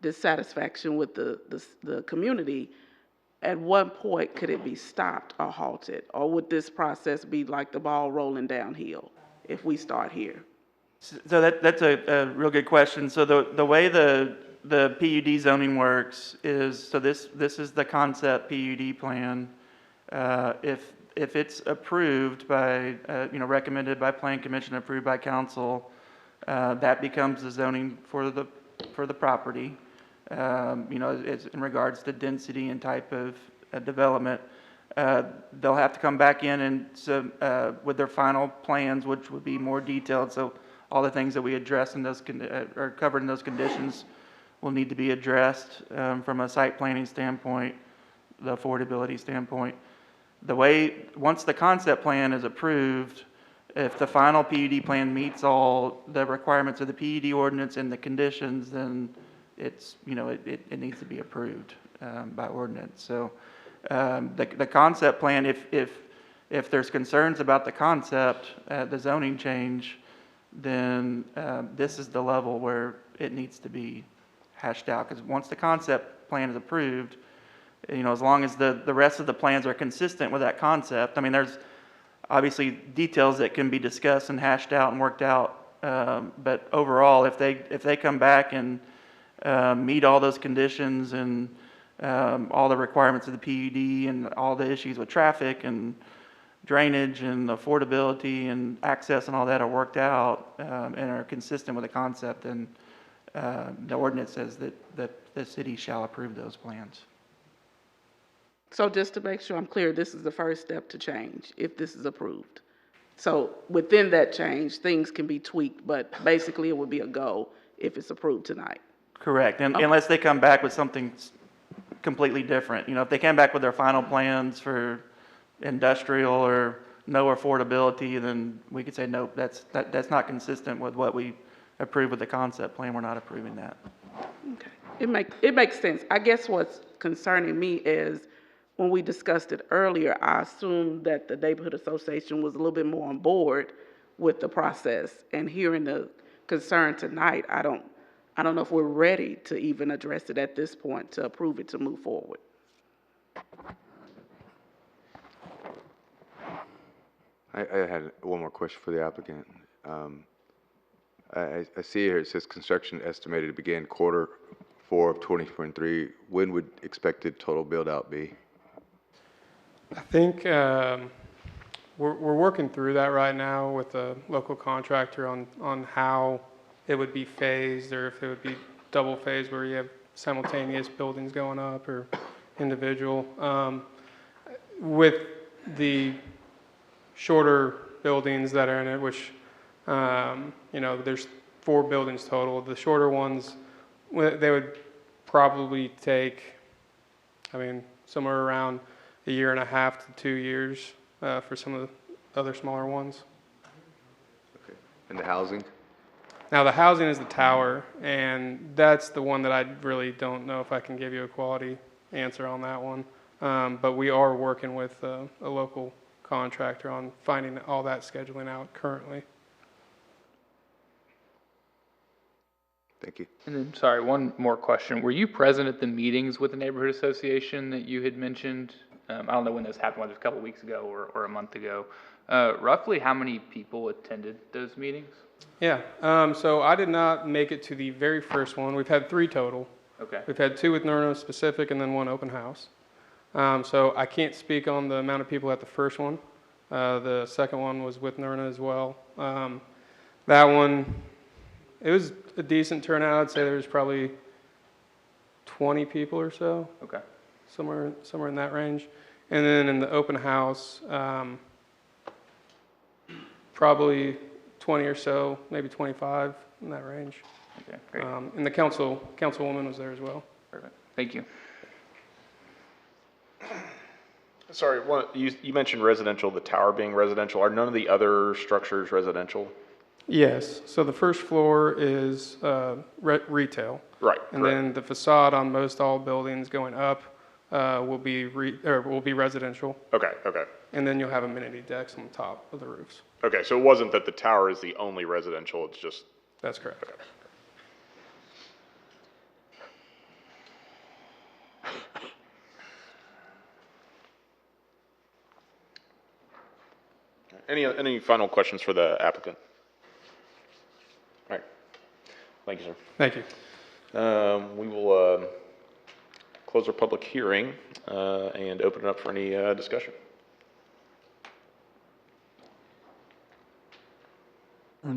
dissatisfaction with the community, at what point could it be stopped or halted? Or would this process be like the ball rolling downhill if we start here? So that's a real good question. So the way the PUD zoning works is, so this is the concept PUD plan. If it's approved by, recommended by Plan Commission, approved by council, that becomes the zoning for the property. It's in regards to density and type of development. They'll have to come back in and with their final plans, which would be more detailed. So all the things that we address in those are covered in those conditions will need to be addressed from a site planning standpoint, the affordability standpoint. Once the concept plan is approved, if the final PUD plan meets all the requirements of the PUD ordinance and the conditions, then it's, it needs to be approved by ordinance. So the concept plan, if there's concerns about the concept, the zoning change, then this is the level where it needs to be hashed out. Because once the concept plan is approved, as long as the rest of the plans are consistent with that concept, I mean, there's obviously details that can be discussed and hashed out and worked out. But overall, if they come back and meet all those conditions and all the requirements of the PUD and all the issues with traffic and drainage and affordability and access and all that are worked out and are consistent with the concept, then the ordinance says that the city shall approve those plans. So just to make sure I'm clear, this is the first step to change if this is approved. So within that change, things can be tweaked, but basically it would be a go if it's approved tonight. Correct, and unless they come back with something completely different. If they came back with their final plans for industrial or no affordability, then we could say, nope, that's not consistent with what we approved with the concept plan. We're not approving that. Okay, it makes sense. I guess what's concerning me is when we discussed it earlier, I assumed that the neighborhood association was a little bit more on board with the process. And hearing the concern tonight, I don't know if we're ready to even address it at this point to approve it to move forward. I had one more question for the applicant. I see here it says construction estimated to begin Q4 of 2023. When would expected total build-out be? I think we're working through that right now with the local contractor on how it would be phased, or if it would be double phased where you have simultaneous buildings going up or individual. With the shorter buildings that are in it, which, there's 4 buildings total. The shorter ones, they would probably take, somewhere around 1.5 to 2 years for some of the other smaller ones. Okay. And the housing? Now, the housing is the tower, and that's the one that I really don't know if I can give you a quality answer on that one. But we are working with a local contractor on finding all that scheduling out currently. Thank you. And then, sorry, one more question. Were you present at the meetings with the neighborhood association that you had mentioned? I don't know when those happened, whether it was a couple weeks ago or a month ago. Roughly how many people attended those meetings? Yeah, so I did not make it to the very first one. We've had 3 total. Okay. We've had 2 with Nerno specific and then 1 open house. So I can't speak on the amount of people at the first one. The second one was with Nerno as well. That one, it was a decent turnout. I'd say there was probably 20 people or so. Okay. Somewhere in that range. And then in the open house, probably 20 or so, maybe 25, in that range. Okay, great. And the councilwoman was there as well. Perfect. Thank you. Sorry, you mentioned residential, the tower being residential. Are none of the other structures residential? Yes, so the first floor is retail. Right. And correct. then the facade on most all buildings going up will be residential. Okay, okay. And then you'll have amenity decks on the top of the roofs. Okay, so it wasn't that the tower is the only residential, it's just, That's correct. okay. Any final questions for the applicant? All right. Thank you, sir. Thank you. We will close our public hearing and open it up for any discussion.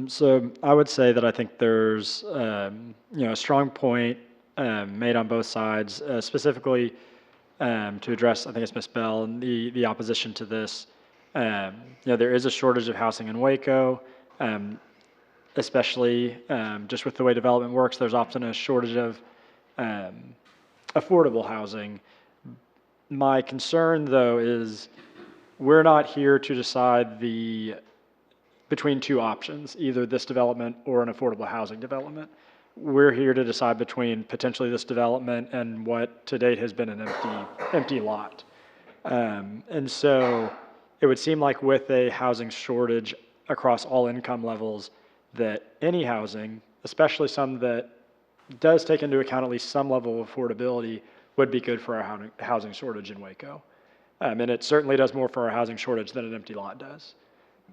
So I would say that I think there's, a strong point made on both sides, specifically to address, I think it's Ms. Bell, and the opposition to this. There is a shortage of housing in Waco, especially just with the way development works. There's often a shortage of affordable housing. My concern, though, is we're not here to decide between 2 options, either this development or an affordable housing development. We're here to decide between potentially this development and what to date has been an empty lot. And so it would seem like with a housing shortage across all income levels, that any housing, especially some that does take into account at least some level of affordability, would be good for our housing shortage in Waco. And it certainly does more for our housing shortage than an empty lot does.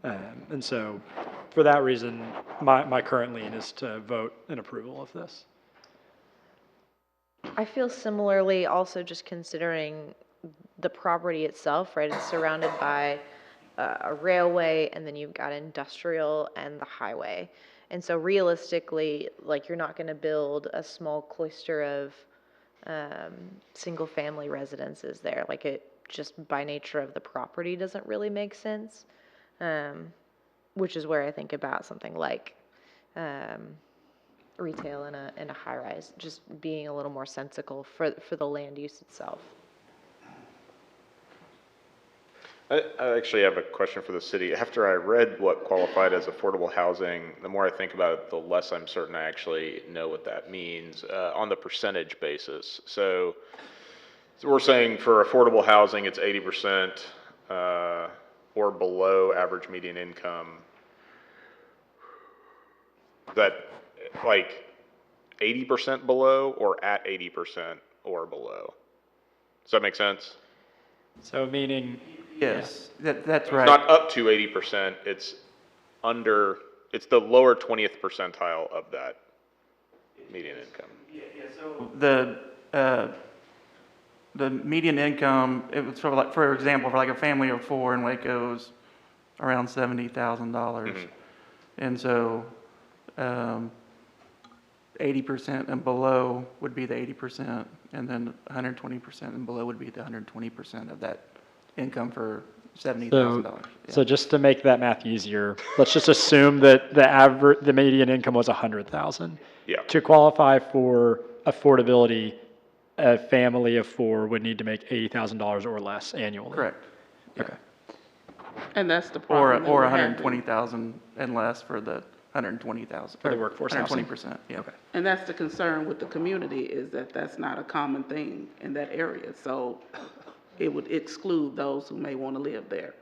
And so for that reason, my current lean is to vote in approval of this. I feel similarly, also just considering the property itself, right? It's surrounded by a railway, and then you've got industrial and the highway. And so realistically, like, you're not going to build a small cluster of single-family residences there. Like, it just by nature of the property doesn't really make sense, which is where I think about something like retail in a high-rise, just being a little more sensical for the land use itself. I actually have a question for the city. After I read what qualified as affordable housing, the more I think about it, the less I'm certain I actually know what that means on the percentage basis. So we're saying for affordable housing, it's 80% or below average median income. That like 80% below or at 80% or below? Does that make sense? So meaning Yes, that's It's right. not up to 80%, it's it's the lower 20th percentile of that median income. The median income, it was for example, for like a family of four in Waco's around $70,000. And so, 80% and below would be the 80%, and then 120% and below would be the 120% of that income for $70,000. So just to make that math easier, let's just assume that the median income was 100,000. Yeah. To qualify for affordability, a family of four would need to make $80,000 or less annually. Correct. Okay. And that's the Or problem. that we're having. 120,000 and less for the 120,000. For the workforce housing. 120%, yeah. Okay. And that's the concern with the community, is that that's not a common thing in that area. So it would exclude those who may want to live there.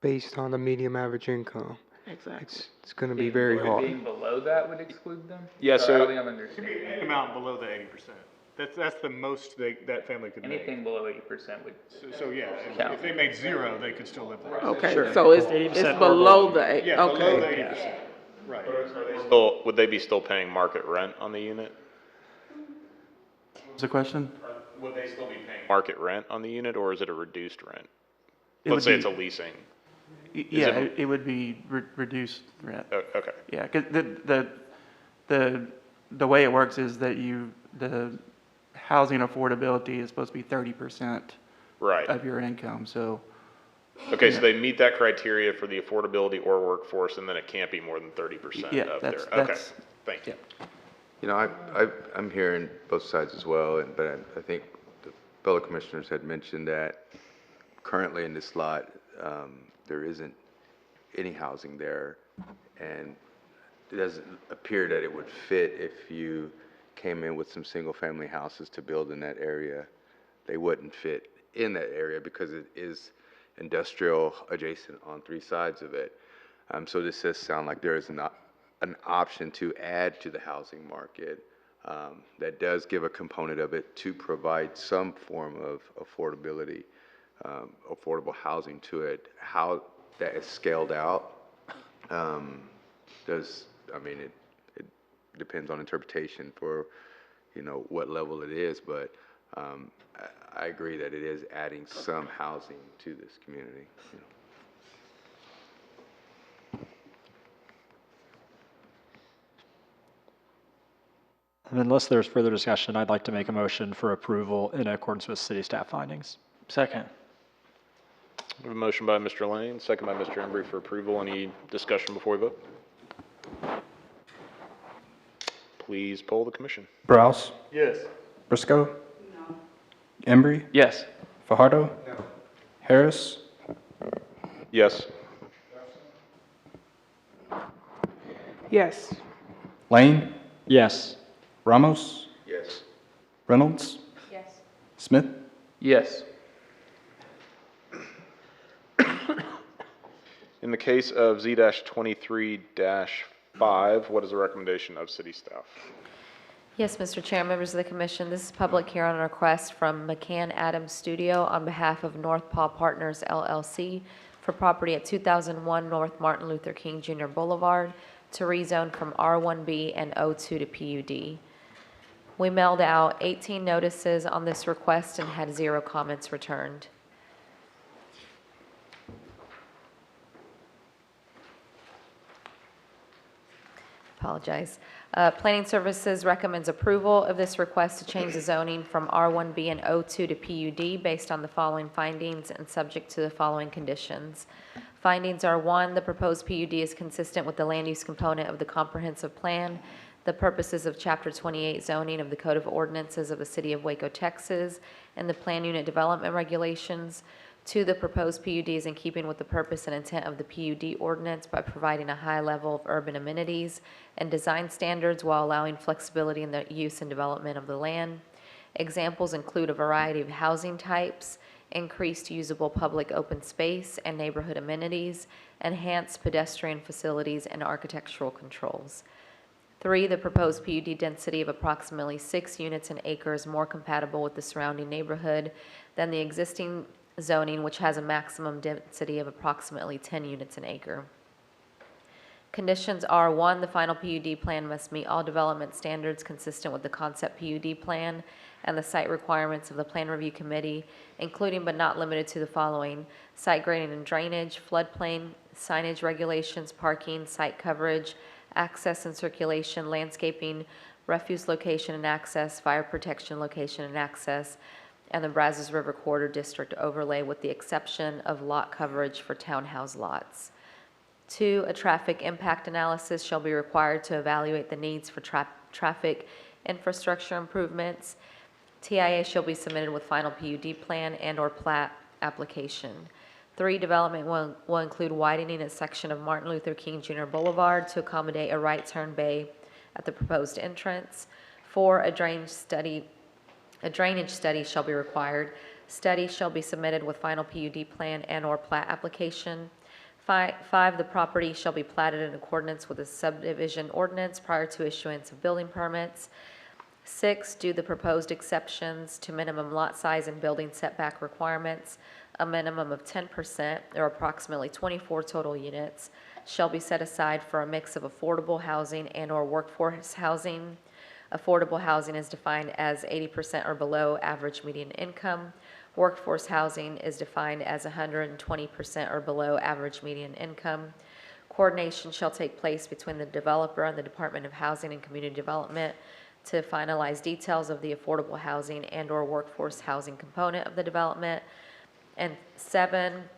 Based on the medium average income. Exactly. It's gonna be very hard. Being below that would exclude them? Yeah, Sorry, I so- don't think I'm understanding. Any amount below the 80%. That's the most that family could make. Anything below 80% would. So yeah, Count. if they made zero, they could still live there. Okay, Sure. so it's 80% or below below. the, eight. Yeah, below the okay. 80%. Right. Would they be still paying market rent on the unit? What's the question? Would they still be paying market rent on the unit, or is it a reduced rent? It Let's would say it's a be- leasing. Yeah, it- it would be reduced rent. Okay. Yeah, because the way it works is that the housing affordability is supposed to be 30% Right. of your income, so. Okay, so they meet that criteria for the affordability or workforce, and then it can't be more than 30% Yeah, of their, that's- okay, that's- thank you. You know, I'm hearing both sides as well, but I think the fellow commissioners had mentioned that currently in this lot, there isn't any housing there, and it doesn't appear that it would fit if you came in with some single-family houses to build in that area. They wouldn't fit in that area because it is industrial adjacent on three sides of it. So this does sound like there is an option to add to the housing market that does give a component of it to provide some form of affordability, affordable housing to it. How that is scaled out it depends on interpretation for, what level it is, but I agree that it is adding some housing to this community. And unless there's further discussion, I'd like to make a motion for approval in accordance with city staff findings. Second. We have a motion by Mr. Lane, second by Mr. Embry for approval. Any discussion before we vote? Please poll the commission. Browse. Yes. Briscoe. Embry. Yes. Fajardo. Harris. Yes. Yes. Lane. Yes. Ramos. Yes. Reynolds. Yes. Smith. Yes. In the case of Z-23-5, what is the recommendation of city staff? Yes, Mr. Chair, members of the commission, this is public hearing on a request from McCann Adams Studio on behalf of North Paw Partners LLC for property at 2001 North Martin Luther King Jr. Boulevard to rezone from R1B and O2 to PUD. We mailed out 18 notices on this request and had 0 comments returned. Apologize. Planning Services recommends approval of this request to change the zoning from R1B and O2 to PUD based on the following findings and subject to the following conditions. Findings are: 1, the proposed PUD is consistent with the land use component of the comprehensive plan, the purposes of Chapter 28 zoning of the Code of Ordinances of the City of Waco, Texas, and the Plan Unit Development Regulations. 2, the proposed PUD is in keeping with the purpose and intent of the PUD ordinance by providing a high level of urban amenities and design standards while allowing flexibility in the use and development of the land. Examples include a variety of housing types, increased usable public open space and neighborhood amenities, enhanced pedestrian facilities, and architectural controls. 3, the proposed PUD density of approximately 6 units an acre is more compatible with the surrounding neighborhood than the existing zoning, which has a maximum density of approximately 10 units an acre. Conditions are, 1, the final PUD plan must meet all development standards consistent with the concept PUD plan and the site requirements of the Plan Review Committee, including but not limited to the following: site grading and drainage, floodplain, signage regulations, parking, site coverage, access and circulation, landscaping, refuse location and access, fire protection location and access, and the Brazos River Corridor District overlay with the exception of lot coverage for townhouse lots. 2, a traffic impact analysis shall be required to evaluate the needs for traffic infrastructure improvements. TIA shall be submitted with final PUD plan and/or plat application. 3, development will include widening a section of Martin Luther King Jr. Boulevard to accommodate a right turn bay at the proposed entrance. 4, a drainage study shall be required. Study shall be submitted with final PUD plan and/or plat application. 5, the property shall be platted in accordance with the subdivision ordinance prior to issuance of building permits. 6, do the proposed exceptions to minimum lot size and building setback requirements. A minimum of 10%, or approximately 24 total units, shall be set aside for a mix of affordable housing and/or workforce housing. Affordable housing is defined as 80% or below average median income. Workforce housing is defined as 120% or below average median income. Coordination shall take place between the developer and the Department of Housing and Community Development to finalize details of the affordable housing and/or workforce housing component of the development. And 7,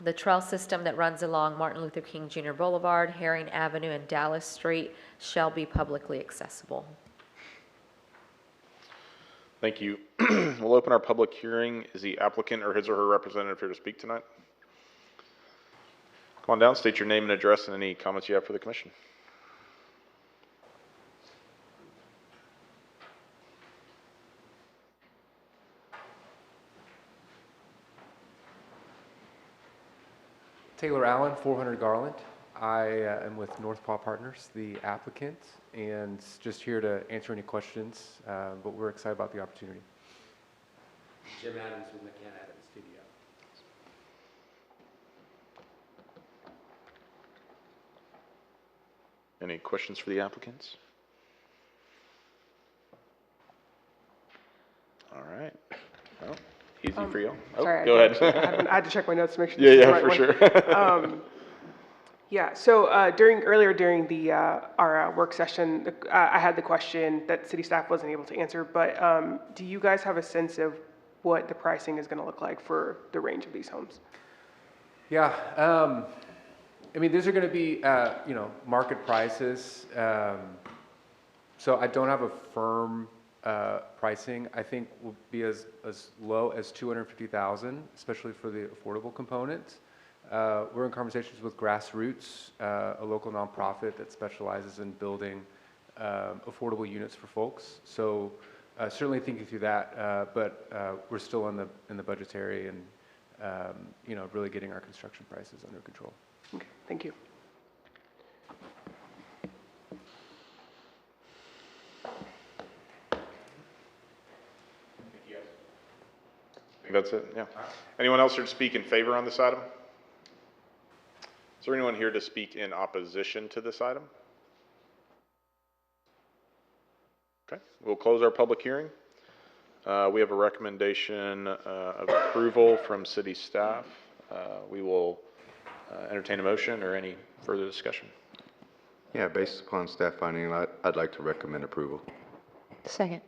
the trail system that runs along Martin Luther King Jr. Boulevard, Herring Avenue, and Dallas Street shall be publicly accessible. Thank you. We'll open our public hearing. Is the applicant or his or her representative here to speak tonight? Come on down, state your name and address and any comments you have for the commission. Taylor Allen, 400 Garland. I am with North Paw Partners, the applicant, and just here to answer any questions, but we're excited about the opportunity. Jim Adams with McCann Adams Studio. Any questions for the applicants? All right. Well, easy for you. Oh, Sorry, go ahead. I had to check my notes to make sure. Yeah, this is the yeah, right for one. sure. Yeah, so earlier during our work session, I had the question that city staff wasn't able to answer, but do you guys have a sense of what the pricing is going to look like for the range of these homes? Yeah, I mean, these are going to be, market prices. So I don't have a firm pricing. I think will be as low as $250,000, especially for the affordable component. We're in conversations with Grassroots, a local nonprofit that specializes in building affordable units for folks. So certainly thinking through that, but we're still in the budgetary and really getting our construction prices under control. Okay, thank you. I think that's it, yeah. Anyone else here to speak in favor on this item? Is there anyone here to speak in opposition to this item? Okay, we'll close our public hearing. We have a recommendation of approval from city staff. We will entertain a motion or any further discussion. Yeah, based upon staff finding, I'd like to recommend approval. Second.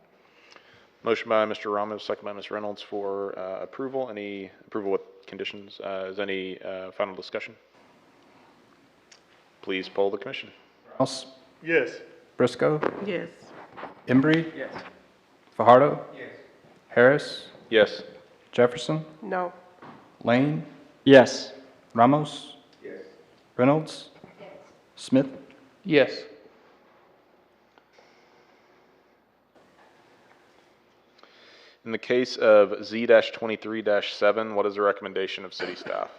Motion by Mr. Ramos, second by Ms. Reynolds for approval. Any approval with conditions? Is any final discussion? Please poll the commission. Rouse, Yes. Briscoe, Yes. Embry, Yes. Fajardo, Yes. Harris, Yes. Jefferson, No. Lane, Yes. Ramos, Yes. Reynolds, Smith, Yes. In the case of Z-23-7, what is the recommendation of city staff?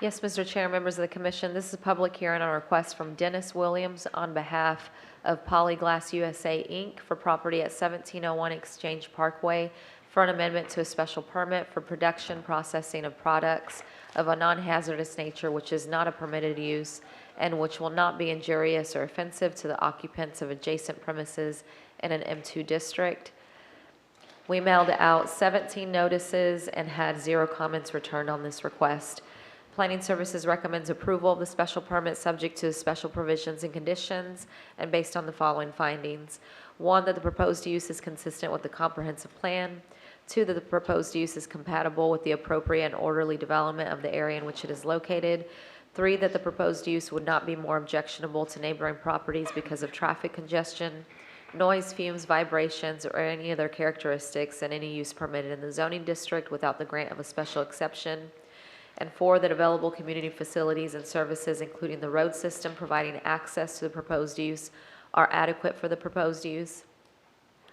Yes, Mr. Chair, members of the commission, this is a public hearing on a request from Dennis Williams on behalf of Polyglass USA, Inc. for property at 1701 Exchange Parkway for an amendment to a special permit for production, processing of products of a non-hazardous nature which is not a permitted use and which will not be injurious or offensive to the occupants of adjacent premises in an M2 district. We mailed out 17 notices and had 0 comments returned on this request. Planning Services recommends approval of the special permit subject to the special provisions and conditions and based on the following findings. 1, that the proposed use is consistent with the comprehensive plan. 2, that the proposed use is compatible with the appropriate and orderly development of the area in which it is located. 3, that the proposed use would not be more objectionable to neighboring properties because of traffic congestion, noise, fumes, vibrations, or any other characteristics than any use permitted in the zoning district without the grant of a special exception. And 4, that available community facilities and services, including the road system providing access to the proposed use, are adequate for the proposed use.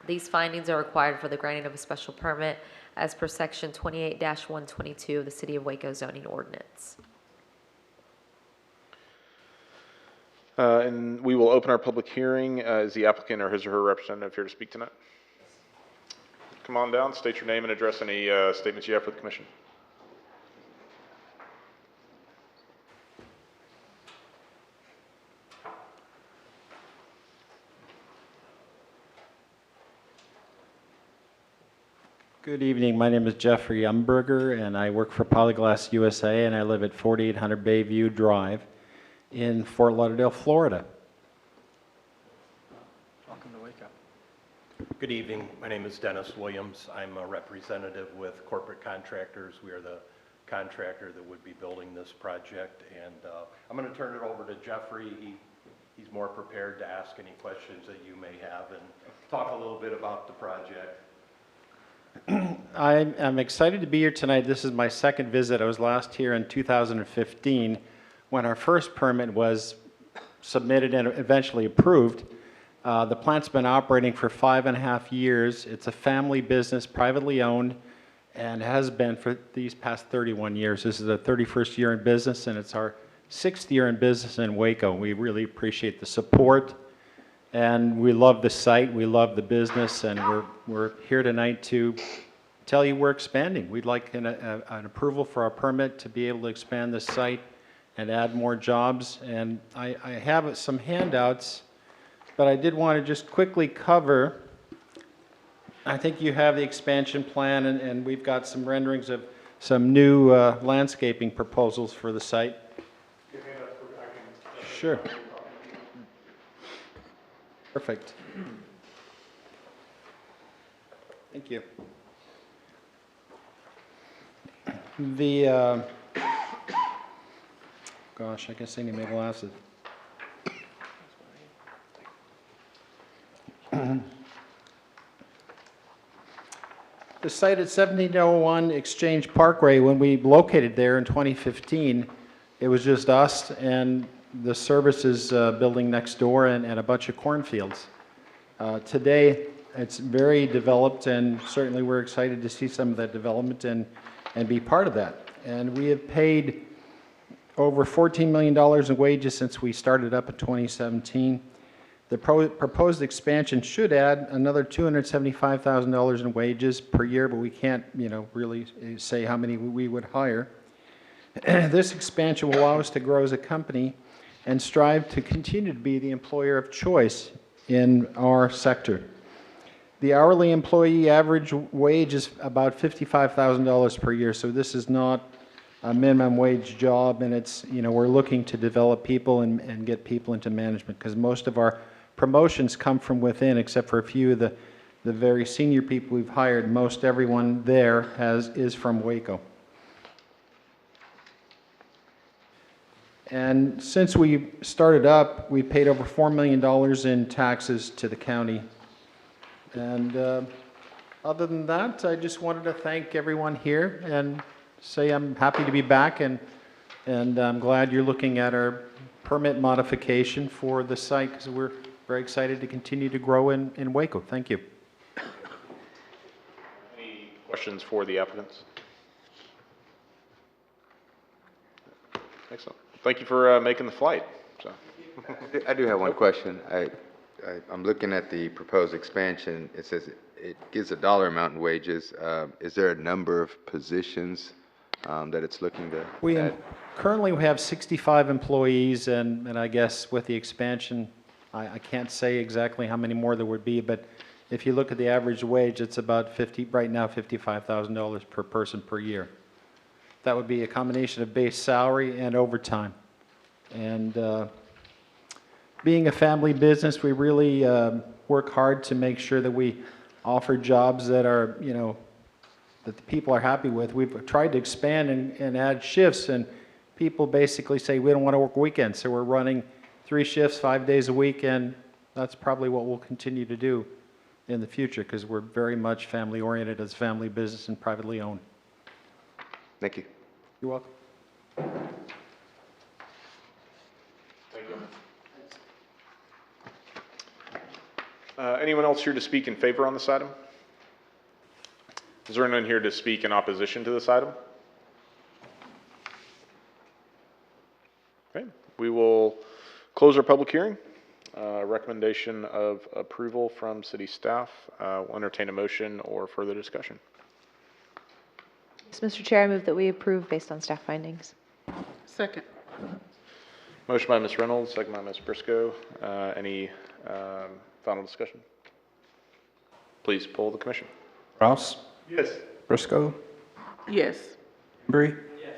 These findings are required for the granting of a special permit as per section 28-122 of the City of Waco zoning ordinance. And we will open our public hearing. Is the applicant or his or her representative here to speak tonight? Come on down, state your name and address any statements you have for the commission. Good evening. My name is Jeffrey Umberger, and I work for Polyglass USA, and I live at 4800 Bayview Drive in Fort Lauderdale, Florida. Welcome to Waco. Good evening. My name is Dennis Williams. I'm a representative with Corporate Contractors. We are the contractor that would be building this project, and I'm going to turn it over to Jeffrey. He's more prepared to ask any questions that you may have and talk a little bit about the project. I'm excited to be here tonight. This is my second visit. I was last here in 2015 when our first permit was submitted and eventually approved. The plant's been operating for 5.5 years. It's a family business, privately owned, and has been for these past 31 years. This is the 31st year in business, and it's our 6th year in business in Waco. We really appreciate the support, and we love the site, we love the business, and we're here tonight to tell you we're expanding. We'd like an approval for our permit to be able to expand the site and add more jobs. And I have some handouts, but I did want to just quickly cover. I think you have the expansion plan, and we've got some renderings of some new landscaping proposals for the site. Sure. Perfect. Thank you. The, gosh, I guess I need my glasses. The site at 1701 Exchange Parkway, when we located there in 2015, it was just us and the services building next door and a bunch of cornfields. Today, it's very developed, and certainly we're excited to see some of that development and be part of that. And we have paid over $14 million in wages since we started up in 2017. The proposed expansion should add another $275,000 in wages per year, but we can't, really say how many we would hire. This expansion will allow us to grow as a company and strive to continue to be the employer of choice in our sector. The hourly employee average wage is about $55,000 per year, so this is not a minimum wage job, and it's, we're looking to develop people and get people into management, because most of our promotions come from within, except for a few of the very senior people we've hired. Most everyone there is from Waco. And since we started up, we paid over $4 million in taxes to the county. And other than that, I just wanted to thank everyone here and say I'm happy to be back, and I'm glad you're looking at our permit modification for the site, because we're very excited to continue to grow in Waco. Thank you. Any questions for the applicants? Excellent. Thank you for making the flight, so. I do have one question. I'm looking at the proposed expansion. It says it gives a dollar amount in wages. Is there a number of positions that it's looking to add? Currently, we have 65 employees, and I guess with the expansion, I can't say exactly how many more there would be, but if you look at the average wage, it's about right now, $55,000 per person per year. That would be a combination of base salary and overtime. And being a family business, we really work hard to make sure that we offer jobs that are, that the people are happy with. We've tried to expand and add shifts, and people basically say we don't want to work weekends, so we're running 3 shifts, 5 days a week, and that's probably what we'll continue to do in the future, because we're very much family-oriented as a family business and privately owned. Thank you. You're welcome. Thank you. Anyone else here to speak in favor on this item? Is there anyone here to speak in opposition to this item? Okay, we will close our public hearing. Recommendation of approval from city staff. We'll entertain a motion or further discussion. Yes, Mr. Chair, I move that we approve based on staff findings. Second. Motion by Ms. Reynolds, second by Ms. Briscoe. Any final discussion? Please poll the commission. Rouse? Yes. Briscoe? Yes. Embry? Yes.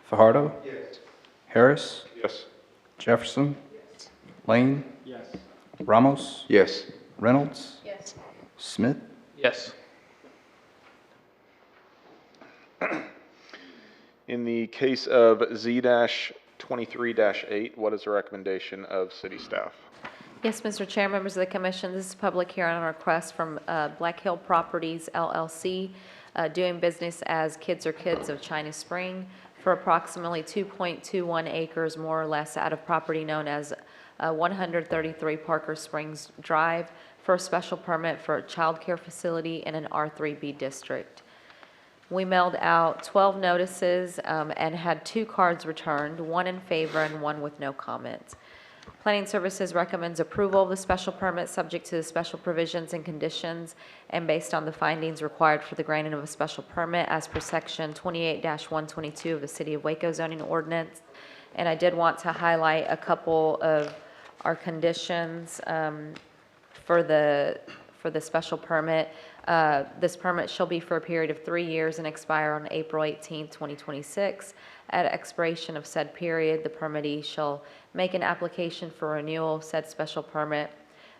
Fajardo? Yes. Harris? Yes. Jefferson? Lane? Yes. Ramos? Yes. Reynolds? Yes. Smith? Yes. In the case of Z-23-8, what is the recommendation of city staff? Yes, Mr. Chair, members of the commission, this is a public hearing on a request from Black Hill Properties LLC, doing business as Kids Are Kids of China Spring, for approximately 2.21 acres, more or less, out of property known as 133 Parker Springs Drive, for a special permit for a child care facility in an R3B district. We mailed out 12 notices and had 2 cards returned, 1 in favor and 1 with no comments. Planning Services recommends approval of the special permit subject to the special provisions and conditions and based on the findings required for the granting of a special permit as per section 28-122 of the City of Waco zoning ordinance. And I did want to highlight a couple of our conditions for the special permit. This permit shall be for a period of 3 years and expire on April 18, 2026. At expiration of said period, the permittee shall make an application for renewal of said special permit.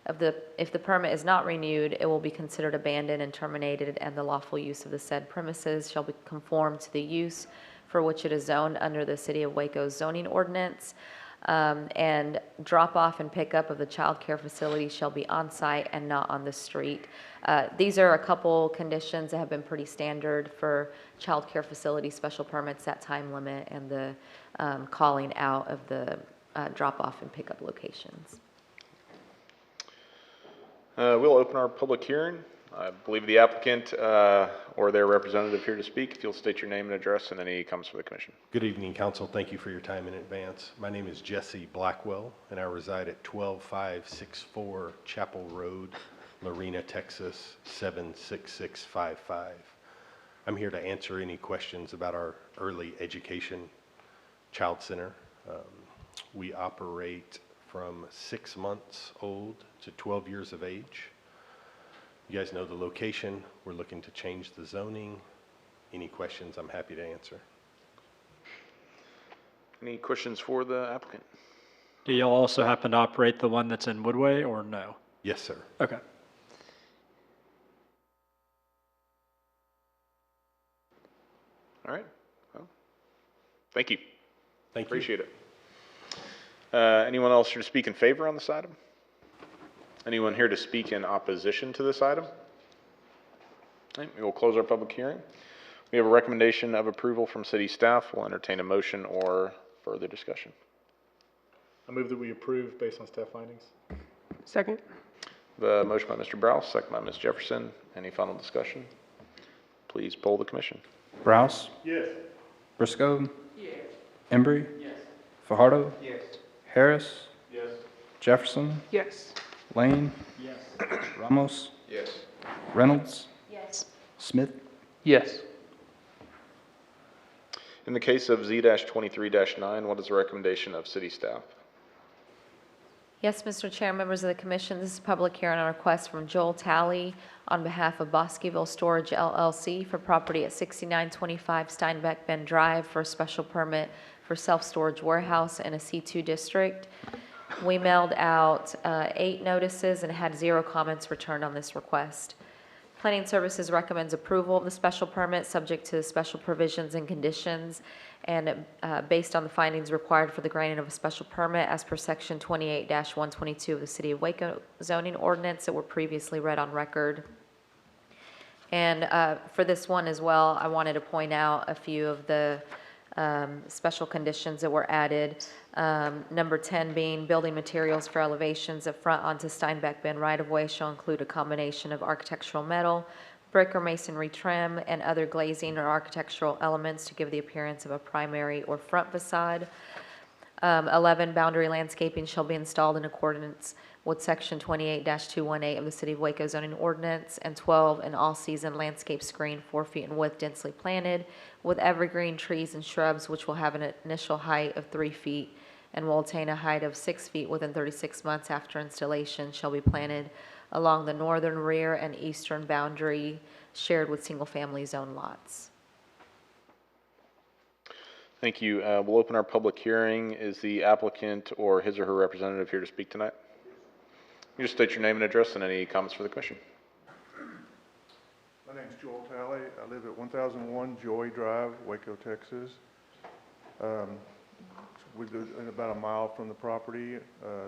If the permit is not renewed, it will be considered abandoned and terminated, and the lawful use of the said premises shall be conformed to the use for which it is zoned under the City of Waco's zoning ordinance. And drop-off and pickup of the child care facility shall be on-site and not on the street. These are a couple conditions that have been pretty standard for child care facility special permits, that time limit and the calling out of the drop-off and pickup locations. We'll open our public hearing. I believe the applicant or their representative here to speak. If you'll state your name and address and any comments for the commission. Good evening, council. Thank you for your time in advance. My name is Jesse Blackwell, and I reside at 12564 Chapel Road, Lorena, Texas, 76655. I'm here to answer any questions about our early education child center. We operate from 6 months old to 12 years of age. You guys know the location. We're looking to change the zoning. Any questions, I'm happy to answer. Any questions for the applicant? Do y'all also happen to operate the one that's in Woodway or no? Yes, sir. Okay. All right. Well, thank you. Thank you. Appreciate it. Anyone else here to speak in favor on this item? Anyone here to speak in opposition to this item? Okay, we will close our public hearing. We have a recommendation of approval from city staff. We'll entertain a motion or further discussion. I move that we approve based on staff findings. Second. The motion by Mr. Browse, second by Ms. Jefferson. Any final discussion? Please poll the commission. Rouse? Yes. Briscoe? Yes. Embry? Yes. Fajardo? Yes. Harris? Yes. Jefferson? Yes. Lane? Yes. Ramos? Yes. Reynolds? Yes. Smith? Yes. In the case of Z-23-9, what is the recommendation of city staff? Yes, Mr. Chair, members of the commission, this is a public hearing on a request from Joel Talley on behalf of Bosqueville Storage LLC for property at 6925 Steinbeck Bend Drive for a special permit for self-storage warehouse in a C2 district. We mailed out 8 notices and had 0 comments returned on this request. Planning Services recommends approval of the special permit, subject to special provisions and conditions, and based on the findings required for the granting of a special permit as per Section 28-122 of the City of Waco zoning ordinance that were previously read on record. And for this one as well, I wanted to point out a few of the special conditions that were added. Number 10 being building materials for elevations of front onto Steinbeck Bend right-of-way shall include a combination of architectural metal, brick or masonry trim, and other glazing or architectural elements to give the appearance of a primary or front facade. 11, boundary landscaping shall be installed in accordance with Section 28-218 of the City of Waco zoning ordinance. And 12, an all-season landscape screen 4 feet in width densely planted with evergreen trees and shrubs which will have an initial height of 3 feet and will attain a height of 6 feet within 36 months after installation shall be planted along the northern rear and eastern boundary shared with single-family zone lots. Thank you. We'll open our public hearing. Is the applicant or his or her representative here to speak tonight? You just state your name and address and any comments for the commission. My name's Joel Talley. I live at 1001 Joy Drive, Waco, Texas. We live about a mile from the property.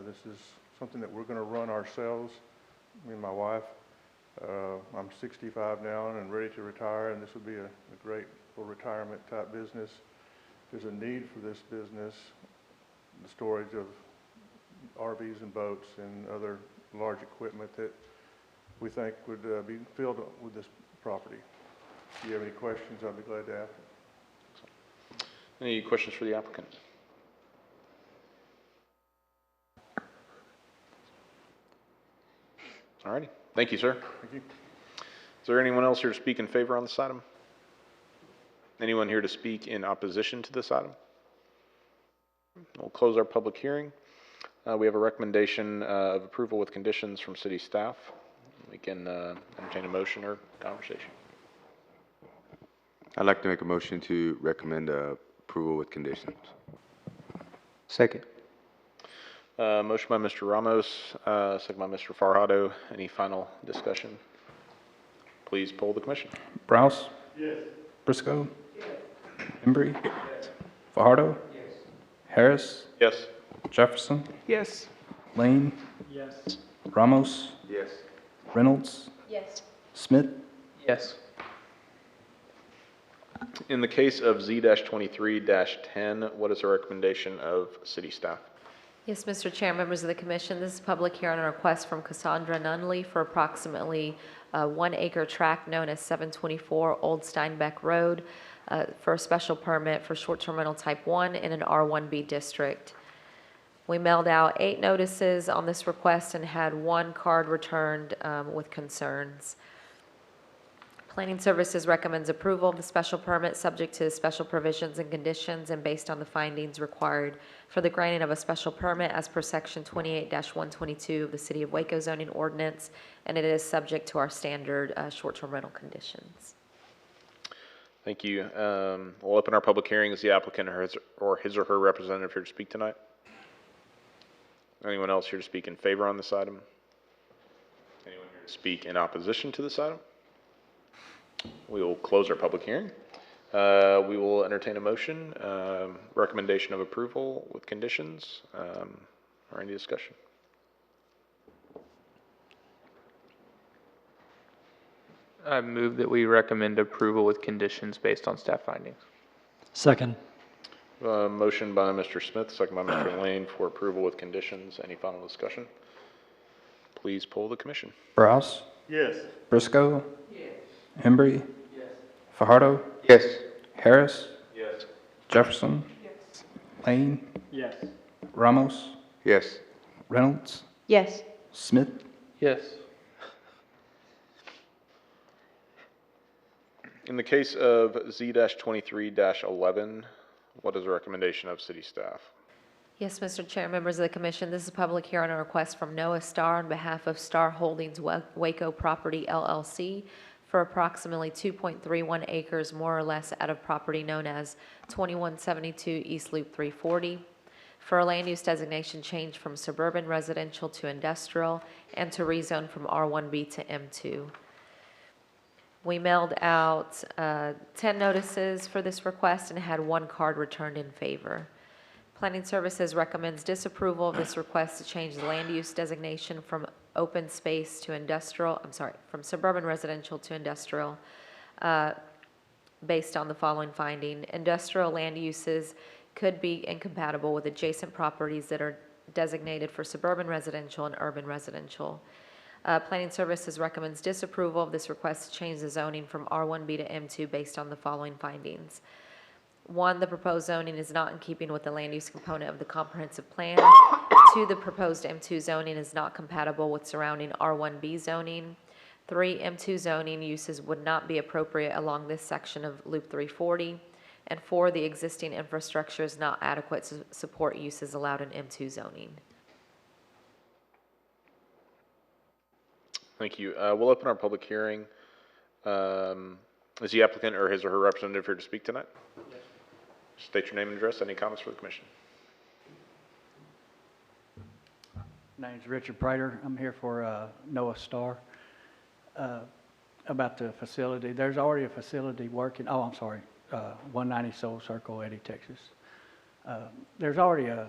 This is something that we're going to run ourselves, me and my wife. I'm 65 now and ready to retire, and this would be a great little retirement type business. There's a need for this business, the storage of RVs and boats and other large equipment that we think would be filled with this property. If you have any questions, I'll be glad to answer. Any questions for the applicant? All righty. Thank you, sir. Thank you. Is there anyone else here to speak in favor on this item? Anyone here to speak in opposition to this item? We'll close our public hearing. We have a recommendation of approval with conditions from city staff. We can entertain a motion or conversation. I'd like to make a motion to recommend approval with conditions. Second. Motion by Mr. Ramos, second by Mr. Fajardo. Any final discussion? Please poll the commission. Browse? Yes. Briscoe? Yes. Embry? Yes. Fajardo? Yes. Harris? Yes. Jefferson? Yes. Lane? Yes. Ramos? Yes. Reynolds? Yes. Smith? Yes. In the case of Z-23-10, what is the recommendation of city staff? Yes, Mr. Chair, members of the commission, this is a public hearing on a request from Cassandra Nunley for approximately 1 acre tract known as 724 Old Steinbeck Road for a special permit for short-term rental type 1 in an R1B district. We mailed out 8 notices on this request and had 1 card returned with concerns. Planning Services recommends approval of the special permit subject to special provisions and conditions and based on the findings required for the granting of a special permit as per Section 28-122 of the City of Waco zoning ordinance, and it is subject to our standard short-term rental conditions. Thank you. We'll open our public hearing. Is the applicant or his or her representative here to speak tonight? Anyone else here to speak in favor on this item? Anyone here to speak in opposition to this item? We will close our public hearing. We will entertain a motion, recommendation of approval with conditions, or any discussion. I move that we recommend approval with conditions based on staff findings. Second. Motion by Mr. Smith, second by Mr. Lane for approval with conditions. Any final discussion? Please poll the commission. Browse? Yes. Briscoe? Yes. Embry? Yes. Fajardo? Yes. Harris? Yes. Jefferson? Yes. Lane? Yes. Ramos, Yes. Reynolds, Yes. Smith, Yes. In the case of Z-23-11, what is the recommendation of city staff? Yes, Mr. Chair, members of the commission, this is a public hearing on a request from Noah Star on behalf of Star Holdings Waco Property LLC for approximately 2.31 acres, more or less, out of property known as 2172 East Loop 340, for a land use designation change from suburban residential to industrial and to rezone from R1B to M2. We mailed out 10 notices for this request and had 1 card returned in favor. Planning Services recommends disapproval of this request to change the land use designation from open space to industrial, from suburban residential to industrial, based on the following finding. Industrial land uses could be incompatible with adjacent properties that are designated for suburban residential and urban residential. Planning Services recommends disapproval of this request to change the zoning from R1B to M2 based on the following findings. 1, the proposed zoning is not in keeping with the land use component of the comprehensive plan. 2, the proposed M2 zoning is not compatible with surrounding R1B zoning. 3, M2 zoning uses would not be appropriate along this section of Loop 340. And 4, the existing infrastructure is not adequate to support uses allowed in M2 zoning. Thank you. We'll open our public hearing. Is the applicant or his or her representative here to speak tonight? Yes. State your name and address. Any comments for the commission? Name's Richard Prater. I'm here for Noah Star. About the facility, there's already a facility working, 190 Soul Circle, Eddy, Texas. There's already a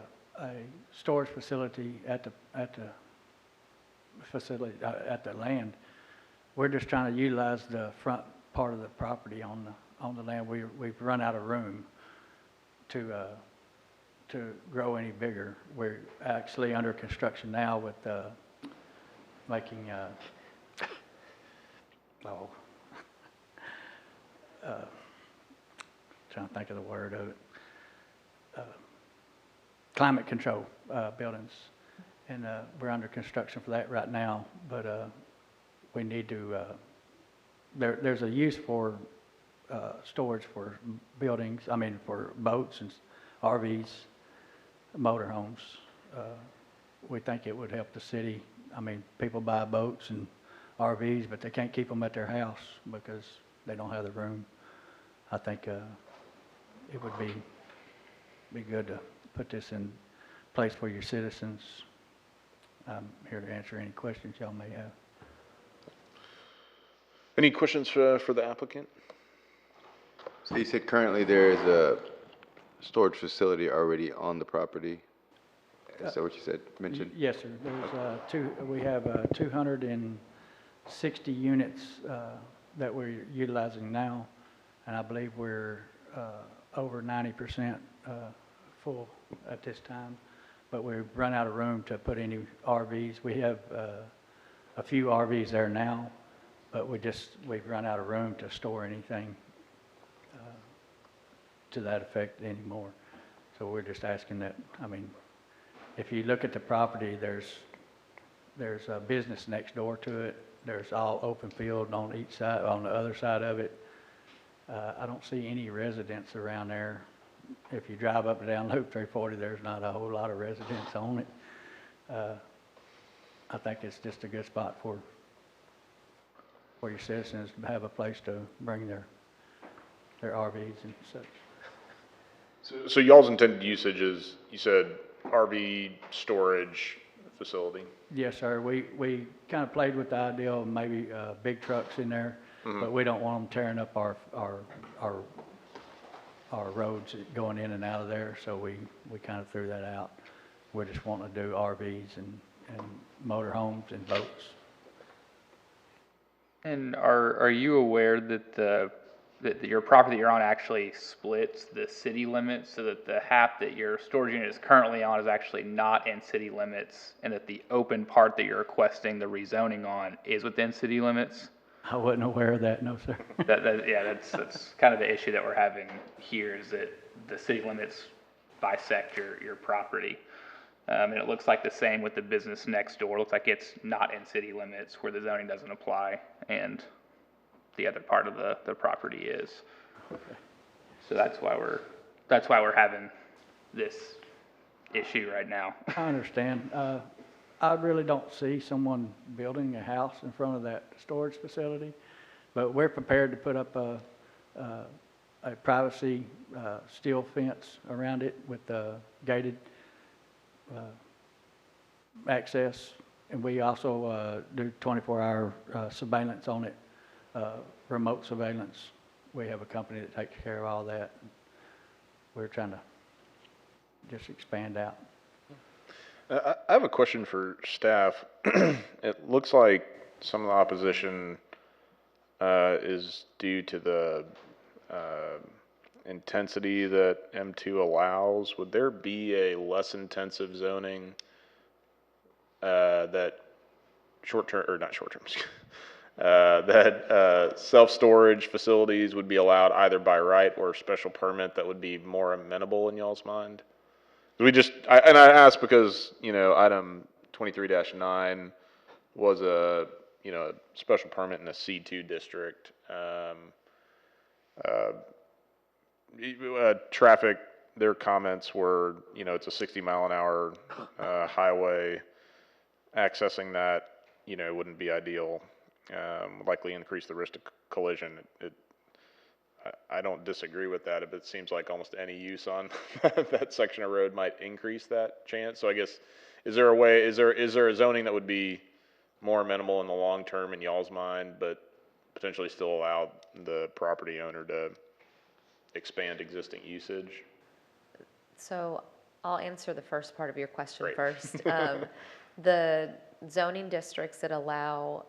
storage facility at the facility, at the land. We're just trying to utilize the front part of the property on the land. We've run out of room to grow any bigger. We're actually under construction now with making trying to think of the word of it, climate control buildings, and we're under construction for that right now, but we need to, there's a use for storage for buildings, for boats and RVs, motorhomes. We think it would help the city. People buy boats and RVs, but they can't keep them at their house because they don't have the room. I think it would be good to put this in place for your citizens. I'm here to answer any questions y'all may have. Any questions for the applicant? So you said currently there is a storage facility already on the property? Is that what you said, mentioned? Yes, sir. There's we have 260 units that we're utilizing now, and I believe we're over 90% full at this time. But we've run out of room to put any RVs. We have a few RVs there now, but we've run out of room to store anything to that effect anymore. So we're just asking that, if you look at the property, there's a business next door to it. There's all open field on each side, on the other side of it. I don't see any residents around there. If you drive up and down Loop 340, there's not a whole lot of residents on it. I think it's just a good spot for your citizens to have a place to bring their RVs and such. So y'all's intended usage is, you said, RV storage facility? Yes, sir. We kind of played with the idea of maybe big trucks in there, but we don't want them tearing up our roads going in and out of there, so we kind of threw that out. We're just wanting to do RVs and motorhomes and boats. And are you aware that that your property you're on actually splits the city limits, so that the half that your storage unit is currently on is actually not in city limits, and that the open part that you're requesting the rezoning on is within city limits? I wasn't aware of that, no, sir. That's kind of the issue that we're having here, is that the city limits bisect your property. And it looks like the same with the business next door. Looks like it's not in city limits where the zoning doesn't apply, and the other part of the property is. So that's why we're having this issue right now. I understand. I really don't see someone building a house in front of that storage facility, but we're prepared to put up a privacy steel fence around it with gated access, and we also do 24-hour surveillance on it, remote surveillance. We have a company that takes care of all that. We're trying to just expand out. I have a question for staff. It looks like some of the opposition is due to the intensity that M2 allows. Would there be a less intensive zoning that short-term, or not short-term, that self-storage facilities would be allowed either by right or special permit that would be more amenable in y'all's mind? I ask because, item 23-9 was a special permit in a C2 district. Traffic, their comments were, it's a 60-mile-an-hour highway. Accessing that, wouldn't be ideal. Would likely increase the risk of collision. I don't disagree with that, but it seems like almost any use on that section of road might increase that chance. So I guess, is there a zoning that would be more amenable in the long term in y'all's mind, but potentially still allow the property owner to expand existing usage? So I'll answer the first part of your question Great. first. The zoning districts that allow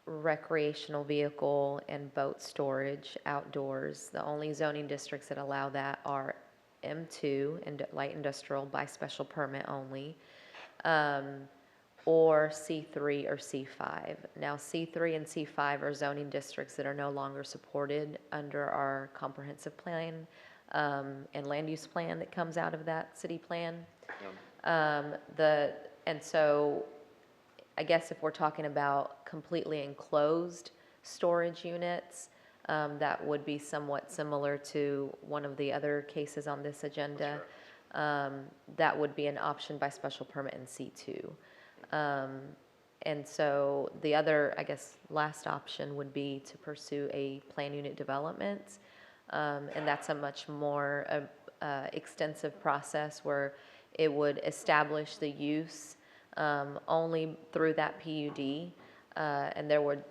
recreational vehicle and boat storage outdoors, the only zoning districts that allow that are M2 and light industrial by special permit only, or C3 or C5. Now C3 and C5 are zoning districts that are no longer supported under our comprehensive plan and land use plan that comes out of that city plan. And so I guess if we're talking about completely enclosed storage units, that would be somewhat similar to one of the other cases on this agenda. That would be an option by special permit in C2. And so the other, I guess, last option would be to pursue a plan unit development. And that's a much more extensive process where it would establish the use only through that PUD, and there would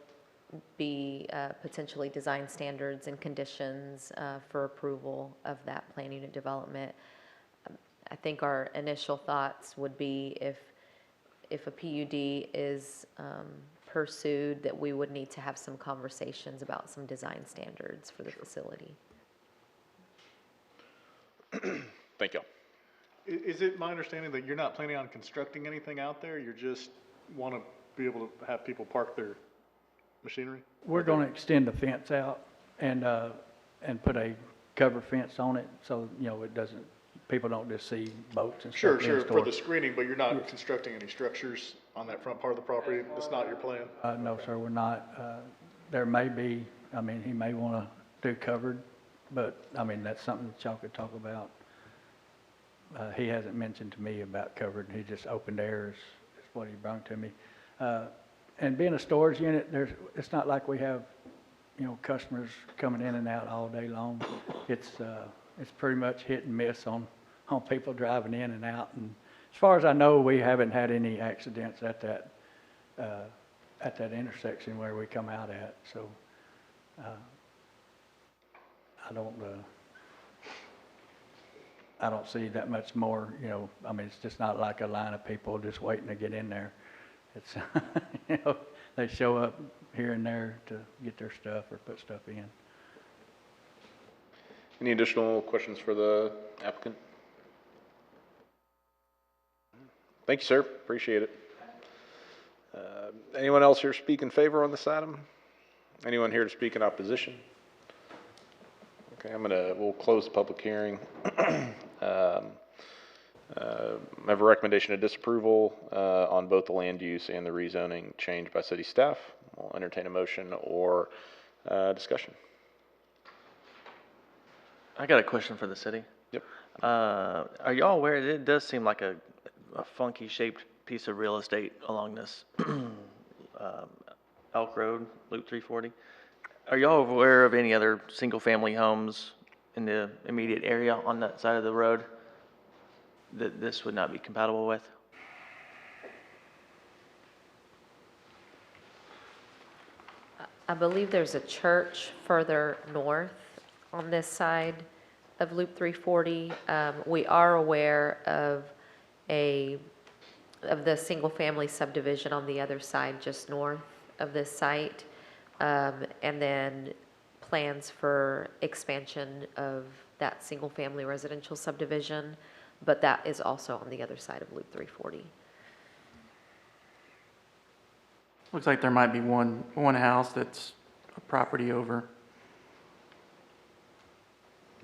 be potentially design standards and conditions for approval of that plan unit development. I think our initial thoughts would be if a PUD is pursued, that we would need to have some conversations about some design standards for the facility. Thank you. Is it my understanding that you're not planning on constructing anything out there? You just want to be able to have people park their machinery? We're going to extend the fence out and put a cover fence on it, so, it doesn't, people don't just see boats and stuff. Sure, being sure, for stored. the screening, but you're not constructing any structures on that front part of the property? That's not your plan? No, sir, we're not. There may be, he may want to do covered, but, that's something that y'all could talk about. He hasn't mentioned to me about covered, he just opened air is what he brought to me. And being a storage unit, it's not like we have, customers coming in and out all day long. It's pretty much hit and miss on people driving in and out. And as far as I know, we haven't had any accidents at that intersection where we come out at. So I don't see that much more, it's just not like a line of people just waiting to get in there. It's, they show up here and there to get their stuff or put stuff in. Any additional questions for the applicant? Thank you, sir. Appreciate it. Anyone else here speak in favor on this item? Anyone here to speak in opposition? Okay, we'll close the public hearing. I have a recommendation of disapproval on both the land use and the rezoning change by city staff. We'll entertain a motion or discussion. I got a question for the city. Yep. Are y'all aware, it does seem like a funky shaped piece of real estate along this Elk Road, Loop 340. Are y'all aware of any other single-family homes in the immediate area on that side of the road that this would not be compatible with? I believe there's a church further north on this side of Loop 340. We are aware of the single-family subdivision on the other side, just north of this site, and then plans for expansion of that single-family residential subdivision, but that is also on the other side of Loop 340. Looks like there might be one house that's a property over.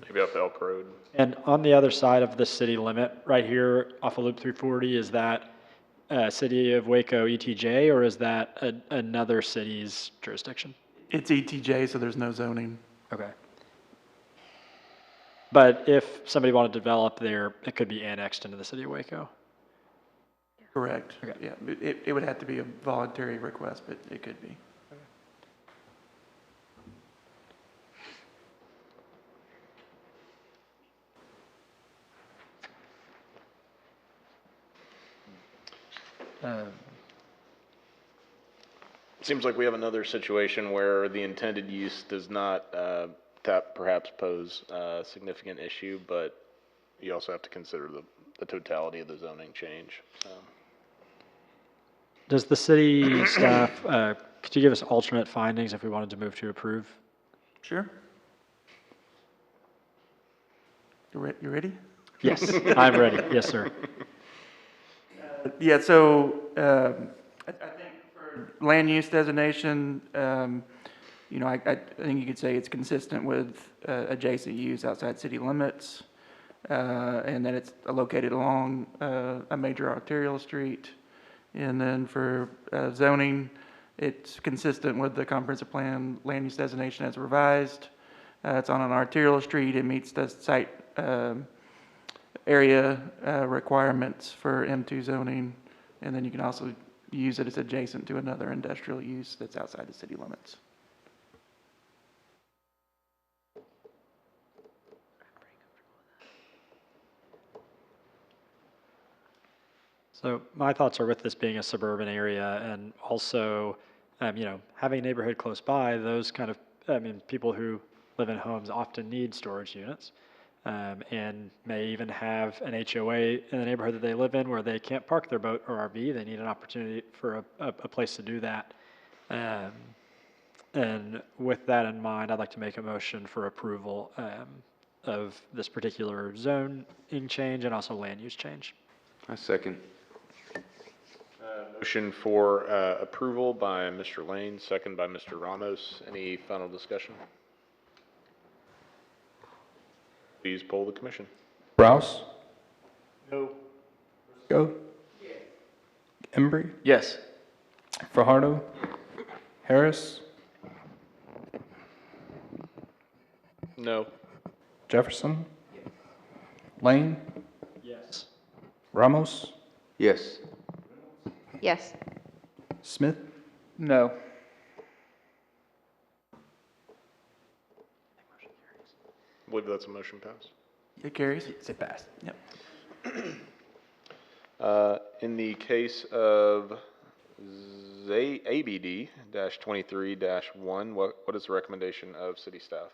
Maybe up Elk Road. And on the other side of the city limit, right here off of Loop 340, is that City of Waco ETJ, or is that another city's jurisdiction? It's ETJ, so there's no zoning. Okay. But if somebody wanted to develop there, it could be annexed into the City of Waco? Correct. Okay. Yeah, it would have to be a voluntary request, but it could be. Seems like we have another situation where the intended use does not perhaps pose a significant issue, but you also have to consider the totality of the zoning change. Does the city staff, could you give us alternate findings if we wanted to move to approve? Sure. You ready? Yes, I'm ready. Yes, sir. Yeah, so I think for land use designation, you know, I think you could say it's consistent with adjacent use outside city limits, and that it's located along a major arterial street. And then for zoning, it's consistent with the comprehensive plan land use designation as revised. It's on an arterial street. It meets the site area requirements for M2 zoning. And then you can also use it as adjacent to another industrial use that's outside the city limits. So my thoughts are with this being a suburban area and also, you know, having a neighborhood close by, those kind of, people who live in homes often need storage units, and may even have an HOA in the neighborhood that they live in where they can't park their boat or RV. They need an opportunity for a place to do that. And with that in mind, I'd like to make a motion for approval of this particular zoning change and also land use change. I second. Motion for approval by Mr. Lane, second by Mr. Ramos. Any final discussion? Please poll the commission. Rouse? No. Go? Embry? Yes. Fajardo? Harris? No. Jefferson? Lane? Yes. Ramos? Yes. Yes. Smith? No. I believe that's a motion pass. It carries? It passed. Yep. In the case of ABD-23-1, what is the recommendation of city staff?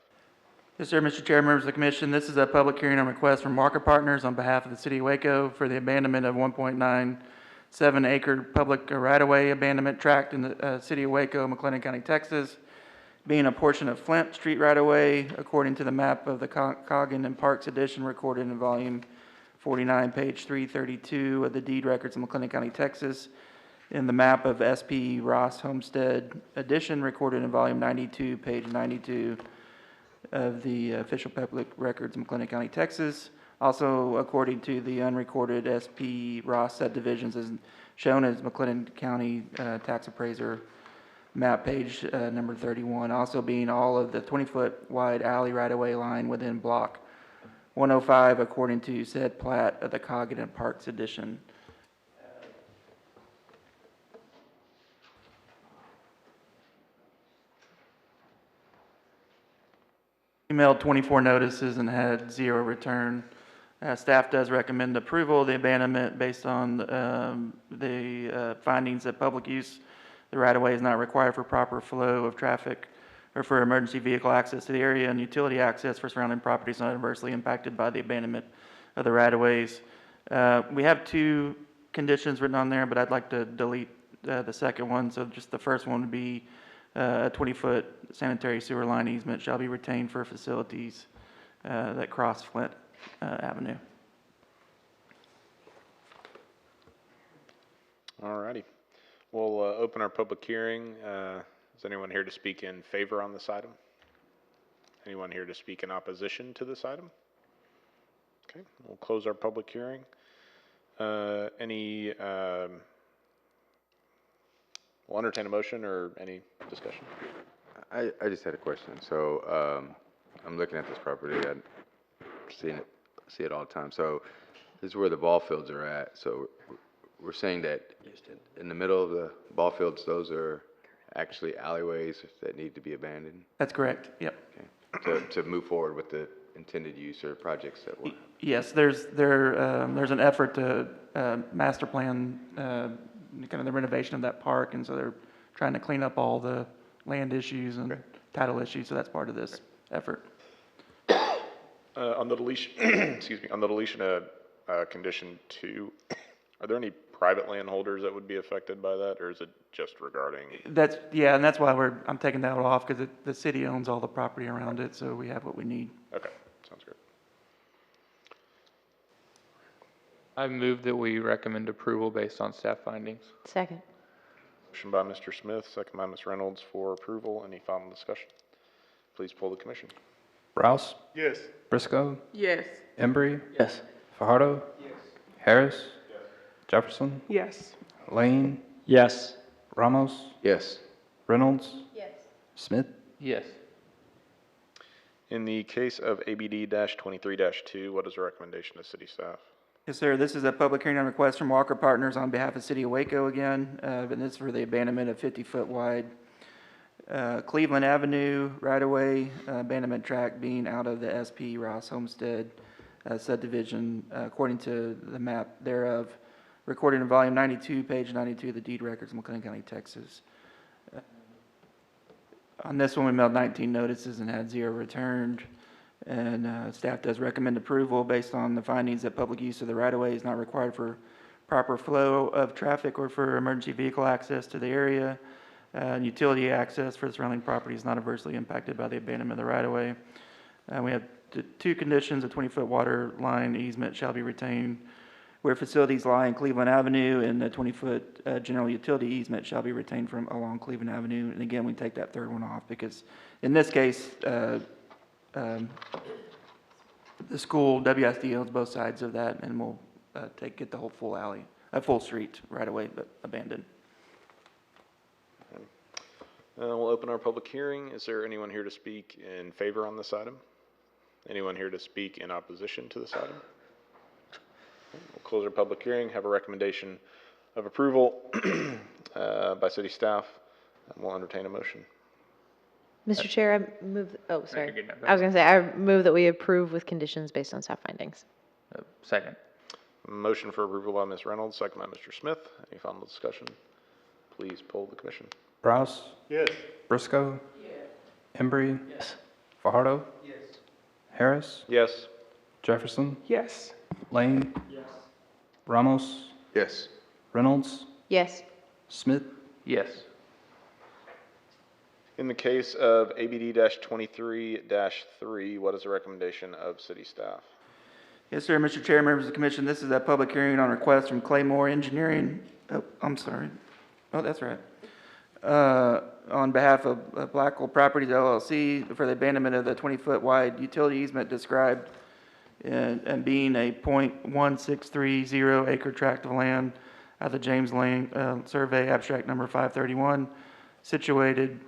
Yes, sir, Mr. Chair, members of the commission, this is a public hearing on request from Market Partners on behalf of the city of Waco for the abandonment of 1.97 acre public right-of-way abandonment tract in the city of Waco, McLennan County, Texas, being a portion of Flint Street right-of-way according to the map of the Coggin and Parks Edition recorded in volume 49, page 332 of the deed records of McLennan County, Texas, in the map of SP Ross Homestead Edition recorded in volume 92, page 92 of the official public records in McLennan County, Texas. Also, according to the unrecorded SP Ross subdivisions as shown as McLennan County Tax Appraiser map page number 31, also being all of the 20-foot wide alley right-of-way line within block 105 according to said plat of the Coggan Parks Edition. Emailed 24 notices and had 0 return. Staff does recommend approval of the abandonment based on the findings that public use, the right-of-way is not required for proper flow of traffic or for emergency vehicle access to the area, and utility access for surrounding properties not adversely impacted by the abandonment of the right-of-ways. We have 2 conditions written on there, but I'd like to delete the second one. So just the first one would be a 20-foot sanitary sewer line easement shall be retained for facilities that cross Flint Avenue. All righty. We'll open our public hearing. Is anyone here to speak in favor on this item? Anyone here to speak in opposition to this item? Okay, we'll close our public hearing. We'll entertain a motion or any discussion. I just had a question. So I'm looking at this property. I'm see it all the time. So this is where the ball fields are at. So we're saying that in the middle of the ball fields, those are actually alleyways that need to be abandoned? That's correct, yep. Okay. To move forward with the intended use or projects that were... Yes, there's an effort to master plan kind of the renovation of that park, and so they're trying to clean up all the land issues and title issues, so that's part of this effort. On the deletion, excuse me, on the deletion of condition 2, are there any private landholders that would be affected by that, or is it just regarding? That's, yeah, and that's why I'm taking that off, because the city owns all the property around it, so we have what we need. Okay, sounds good. I move that we recommend approval based on staff findings. Second. Motion by Mr. Smith, second by Ms. Reynolds for approval. Any final discussion? Please poll the commission. Rouse, Yes. Briscoe, Yes. Embry, Yes. Fajardo, Harris, Jefferson, Yes. Lane, Yes. Ramos, Yes. Reynolds, Yes. Smith, Yes. In the case of ABD-23-2, what is the recommendation of city staff? Yes, sir. This is a public hearing on request from Walker Partners on behalf of City of Waco again, and this is for the abandonment of 50-foot wide Cleveland Avenue right-of-way abandonment tract being out of the SP Ross Homestead subdivision, according to the map thereof, recorded in volume 92, page 92 of the deed records in McLennan County, Texas. On this one, we mailed 19 notices and had 0 returned. And staff does recommend approval based on the findings that public use of the right-of-way is not required for proper flow of traffic or for emergency vehicle access to the area. Utility access for the surrounding property is not adversely impacted by the abandonment of the right-of-way. We have 2 conditions: a 20-foot water line easement shall be retained where facilities lie in Cleveland Avenue, and a 20-foot general utility easement shall be retained from along Cleveland Avenue. And again, we take that third one off because in this case, the school, WSD owns both sides of that, and we'll get the whole full alley, full street right away, but abandoned. We'll open our public hearing. Is there anyone here to speak in favor on this item? Anyone here to speak in opposition to this item? We'll close our public hearing, have a recommendation of approval by city staff, and we'll entertain a motion. Mr. Chair, I move, oh, sorry. you're good now. Go I was going to say, I move that we approve with conditions based on staff findings. Second. Motion for approval by Ms. Reynolds, second by Mr. Smith. Any final discussion? Please poll the commission. Rouse, Yes. Briscoe, Embry, Fajardo, Harris, Yes. Jefferson, Yes. Lane, Ramos, Yes. Reynolds, Yes. Smith, Yes. In the case of ABD-23-3, what is the recommendation of city staff? Yes, sir. Mr. Chair, members of the commission, this is a public hearing on request from Claymore Engineering. Oh, I'm sorry. Oh, that's right. on behalf of Blackwell Properties LLC for the abandonment of the 20-foot wide utility easement described and being a .1630 acre tract of land at the James Lane Survey Abstract Number 531, situated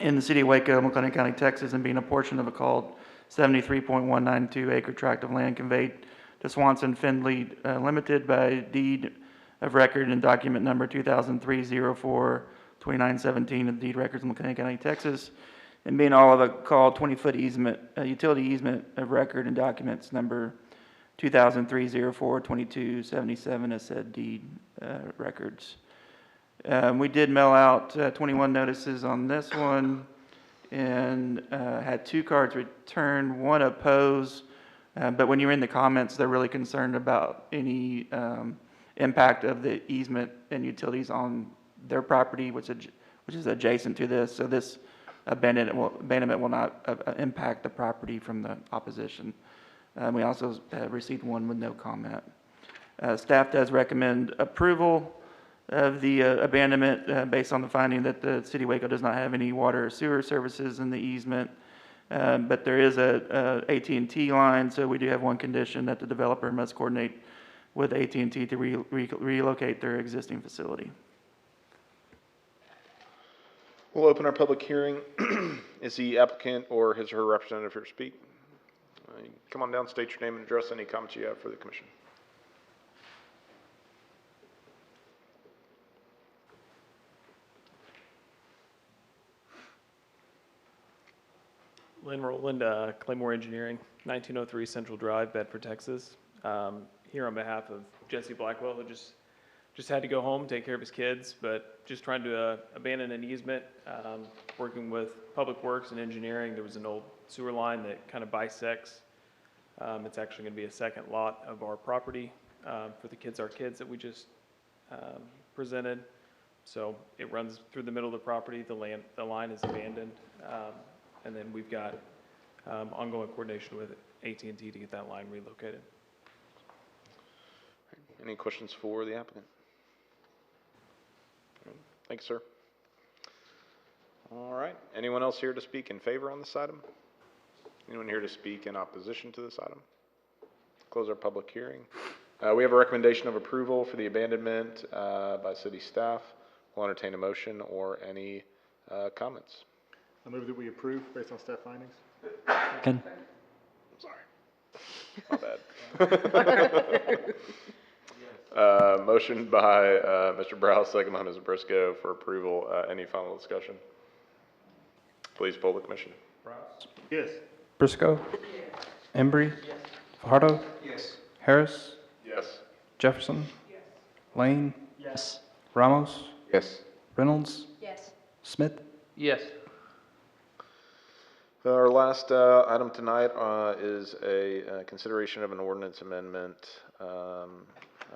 in the city of Waco, McLennan County, Texas, and being a portion of a called 73.192 acre tract of land conveyed to Swanson Findley Limited by deed of record and document number 2003-04-2917 of deed records in McLennan County, Texas, and being all of a called 20-foot easement, utility easement of record and documents number 2003-04-2277 as said deed records. We did mail out 21 notices on this one and had 2 cards returned, 1 opposed, but when you're in the comments, they're really concerned about any impact of the easement and utilities on their property, which is adjacent to this. So this abandonment will not impact the property from the opposition. We also received 1 with no comment. Staff does recommend approval of the abandonment based on the finding that the City of Waco does not have any water or sewer services in the easement, but there is a AT&T line, so we do have 1 condition that the developer must coordinate with AT&T to relocate their existing facility. We'll open our public hearing. Is the applicant or his or her representative here to speak? Come on down, state your name and address, any comments you have for the commission. Lynn Rowland, Claymore Engineering, 1903 Central Drive, Bedford, Texas. Here on behalf of Jesse Blackwell, who just had to go home, take care of his kids, but just trying to abandon an easement. Working with Public Works and Engineering, there was an old sewer line that kind of bisects. It's actually going to be a second lot of our property for the Kids Are Kids that we just presented. So it runs through the middle of the property. The line is abandoned. And then we've got ongoing coordination with AT&T to get that line relocated. Any questions for the applicant? Thanks, sir. All right. Anyone else here to speak in favor on this item? Anyone here to speak in opposition to this item? Close our public hearing. We have a recommendation of approval for the abandonment by city staff. We'll entertain a motion or any comments. I move that we approve based on staff findings. Second. My bad. Motion by Mr. Browse, second by Ms. Briscoe for approval. Any final discussion? Please poll the commission. Yes. Briscoe. Embry. Fajardo. Yes. Harris. Yes. Jefferson. Lane. Yes. Ramos. Yes. Reynolds. Yes. Smith. Yes. Our last item tonight is a consideration of an ordinance amendment.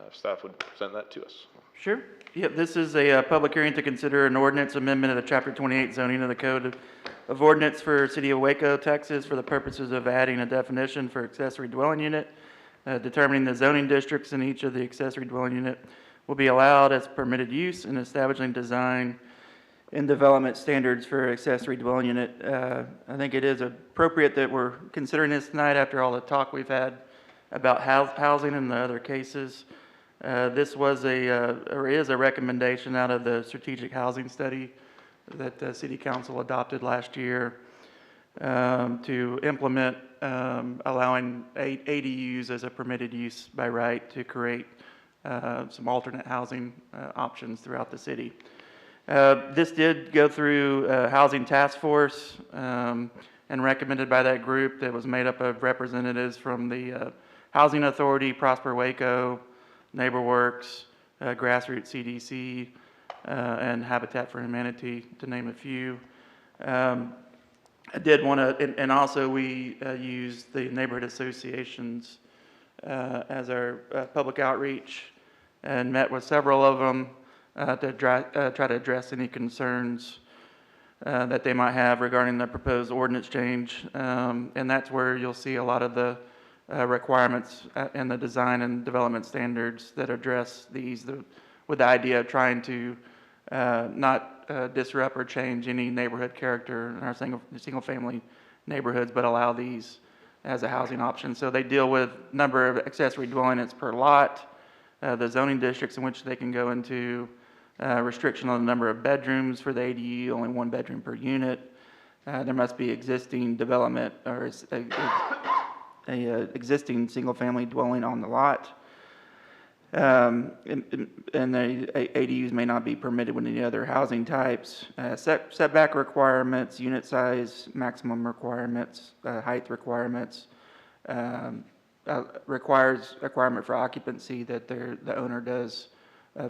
If staff would present that to us. Sure. Yep, this is a public hearing to consider an ordinance amendment of the Chapter 28 zoning of the Code of Ordinance for City of Waco, Texas, for the purposes of adding a definition for accessory dwelling unit, determining the zoning districts in each of the accessory dwelling unit will be allowed as permitted use, and establishing design and development standards for accessory dwelling unit. I think it is appropriate that we're considering this tonight after all the talk we've had about housing and the other cases. This was or is a recommendation out of the strategic housing study that the City Council adopted last year to implement allowing ADUs as a permitted use by right to create some alternate housing options throughout the city. This did go through Housing Task Force and recommended by that group that was made up of representatives from the Housing Authority, Prosper Waco, NeighborWorks, Grassroots CDC, and Habitat for Humanity, to name a few. I did want to, and also we used the neighborhood associations as our public outreach and met with several of them to try to address any concerns that they might have regarding the proposed ordinance change. And that's where you'll see a lot of the requirements in the design and development standards that address these, with the idea of trying to not not disrupt or change any neighborhood character in our single-family neighborhoods, but allow these as a housing option. So they deal with number of accessory dwelling units per lot, the zoning districts in which they can go into, restriction on the number of bedrooms for the ADU, only one bedroom per unit. There must be existing development or existing single-family dwelling on the lot. And the ADUs may not be permitted with any other housing types. Setback requirements, unit size, maximum requirements, height requirements, requirement for occupancy that the owner does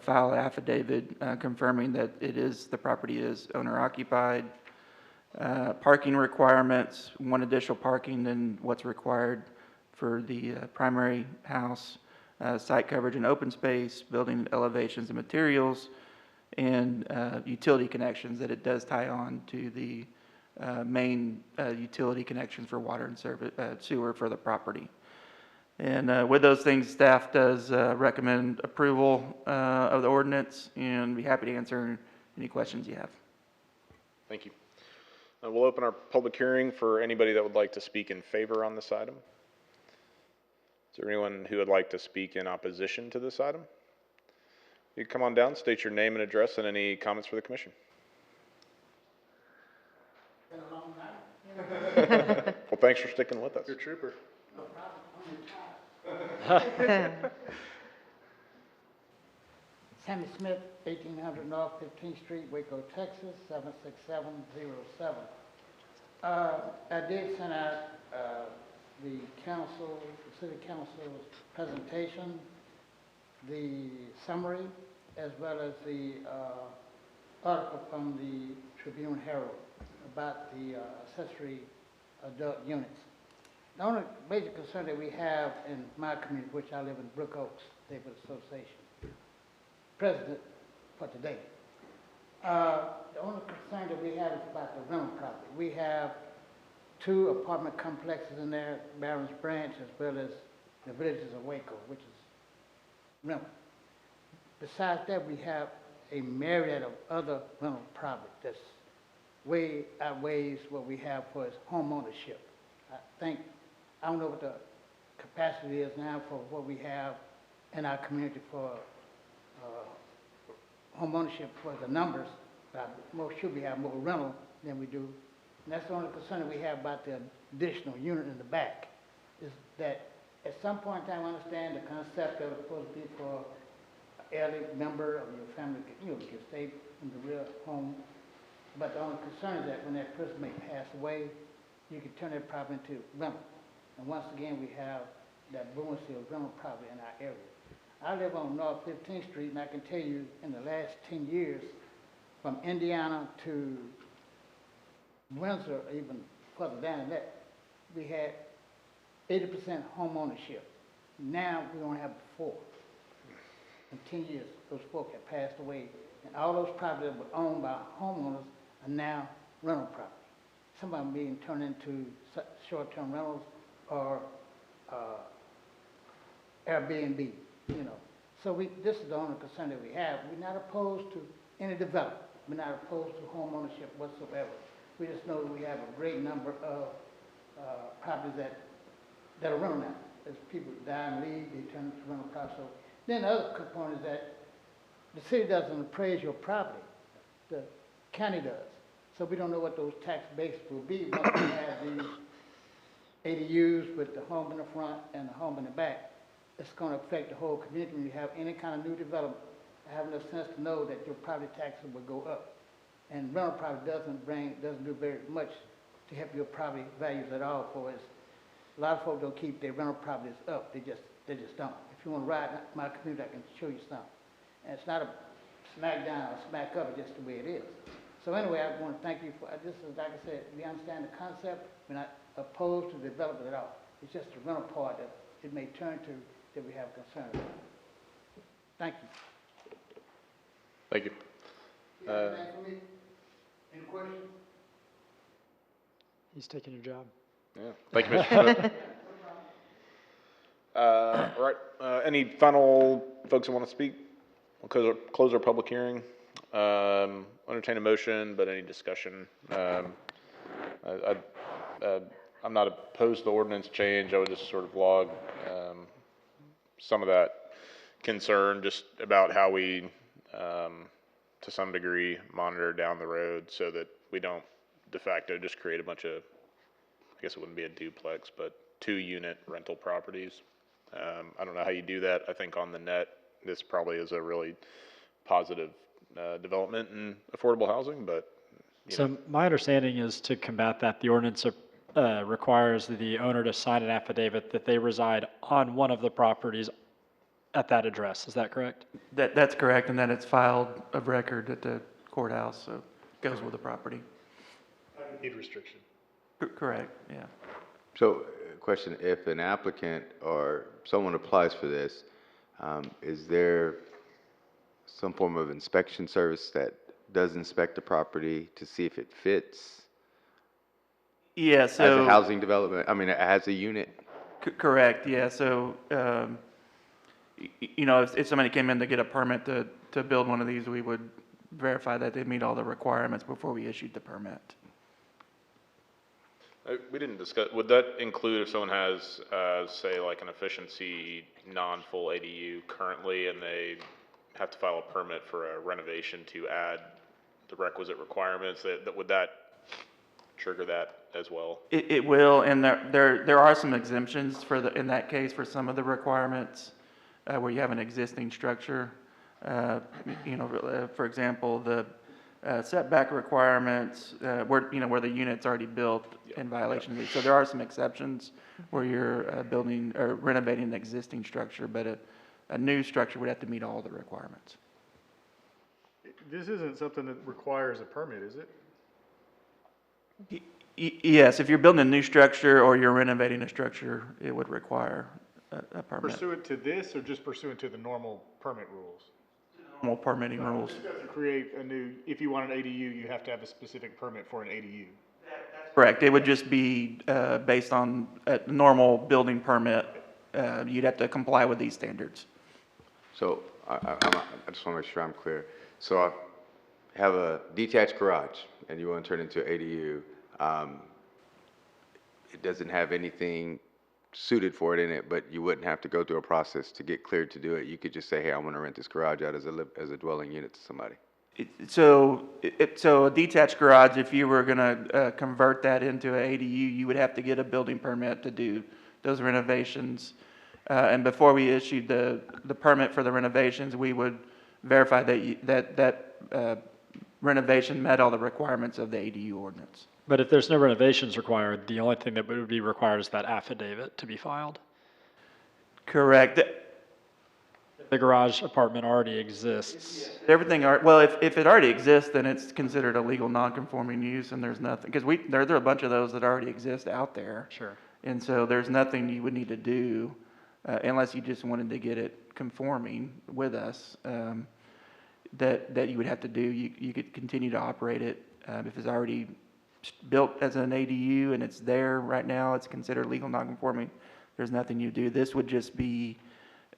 file an affidavit confirming that the property is owner occupied. Parking requirements, one additional parking than what's required for the primary house. Site coverage and open space, building elevations and materials, and utility connections, that it does tie on to the main utility connections for water and sewer for the property. And with those things, staff does recommend approval of the ordinance, and be happy to answer any questions you have. Thank you. We'll open our public hearing for anybody that would like to speak in favor on this item. Is there anyone who would like to speak in opposition to this item? You come on down, state your name and address, and any comments for the commission. Well, thanks for sticking with us. You're a trooper. Sammy Smith, 1800 North 15th Street, Waco, Texas, 76707. I did send out the city council's presentation, the summary, as well as the article from the Tribune Herald about the accessory adult units. The only major concern that we have in my community, which I live in Brook Oaks Neighborhood Association, president for today. The only concern that we have is about the rental property. We have 2 apartment complexes in there, Barron's Branch, as well as the Villages of Waco, which is rental. Besides that, we have a myriad of other rental property that's way outweighs what we have for its home ownership. I don't know what the capacity is now for what we have in our community for home ownership for the numbers, but I'm sure we have more rental than we do. And that's the only concern that we have about the additional unit in the back, is that at some point in time, I understand the concept of it supposed to be for an elderly member of your family, can stay in the real home. But the only concern is that when that person may pass away, you can turn that property into rental. And once again, we have that buoyancy of rental property in our area. I live on North 15th Street, and I can tell you in the last 10 years, from Indiana to Windsor, even further down than that, we had 80% home ownership. Now we only have 4. In 10 years, those folk have passed away, and all those properties that were owned by homeowners are now rental property. Some of them being turned into short-term rentals or Airbnb, So this is the only concern that we have. We're not opposed to any development. We're not opposed to home ownership whatsoever. We just know that we have a great number of properties that are rental now. As people die and leave, they turn into rental property. So then the other component is that the city doesn't appraise your property. The county does. So we don't know what those tax bases will be once we have these ADUs with the home in the front and the home in the back. It's going to affect the whole community. When you have any kind of new development, I have enough sense to know that your property taxes will go up. And rental property doesn't do very much to help your property values at all for us. A lot of folks don't keep their rental properties up. They just don't. If you want to ride my community, I can show you something. And it's not a smack down or smack up, it's just the way it is. So anyway, I want to thank you for this. Is like I said, we understand the concept. We're not opposed to development at all. It's just the rental part that it may turn to that we have concern about. Thank you. Thank you. You have anything for me? Any questions? He's taking your job. Yeah. Thank you, Mr. Smith. All right. Any final folks who want to speak? We'll close our public hearing. Entertain a motion, but any discussion? I'm not opposed to the ordinance change. I would just sort of log some of that concern just about how we, to some degree, monitor down the road so that we don't de facto just create a bunch of, I guess it wouldn't be a duplex, but 2-unit rental properties. I don't know how you do that. I think on the net, this probably is a really positive development in affordable housing, but So my understanding is to combat that, the ordinance requires the owner to sign an affidavit that they reside on one of the properties at that address. Is that correct? That's correct, and then it's filed of record at the courthouse, so it goes with the property. Deed restriction. Correct, yeah. So, question, if an applicant or someone applies for this, is there some form of inspection service that does inspect the property to see if it fits Yeah, as so. a housing development? I mean, as a unit? Correct, yeah, so, you know, if somebody came in to get a permit to build one of these, we would verify that they meet all the requirements before we issued the permit. we didn't discuss, would that include if someone has, say, like an efficiency non-full ADU currently and they have to file a permit for a renovation to add the requisite requirements, would that trigger that as well? It will, and there are some exemptions for in that case, for some of the requirements, where you have an existing structure. You know, for example, the setback requirements, where the unit's already built in violation of these. So there are some exceptions where you're building or renovating an existing structure, but a new structure would have to meet all the requirements. This isn't something that requires a permit, is it? Yes, if you're building a new structure or you're renovating a structure, it would require a permit. Pursuant to this or just pursuant to the normal permit rules? Normal permitting rules. This doesn't create a new, if you want an ADU, you have to have a specific permit for an ADU. Correct. It would just be based on a normal building permit. You'd have to comply with these standards. So, I just want to make sure I'm clear. So I have a detached garage and you want to turn it into an ADU. It doesn't have anything suited for it in it, but you wouldn't have to go through a process to get cleared to do it. You could just say, hey, I want to rent this garage out as a dwelling unit to somebody. So a detached garage, if you were going to convert that into an ADU, you would have to get a building permit to do those renovations. And before we issued the permit for the renovations, we would verify that renovation met all the requirements of the ADU ordinance. But if there's no renovations required, the only thing that would be required is that affidavit to be filed. Correct. The garage apartment already exists. Well, if it already exists, then it's considered a legal non-conforming use, and there's nothing, because there are a bunch of those that already exist out there. Sure. And so there's nothing you would need to do, unless you just wanted to get it conforming with us, that you would have to do. You could continue to operate it. If it's already built as an ADU and it's there right now, it's considered legal non-conforming. There's nothing you do. This would just be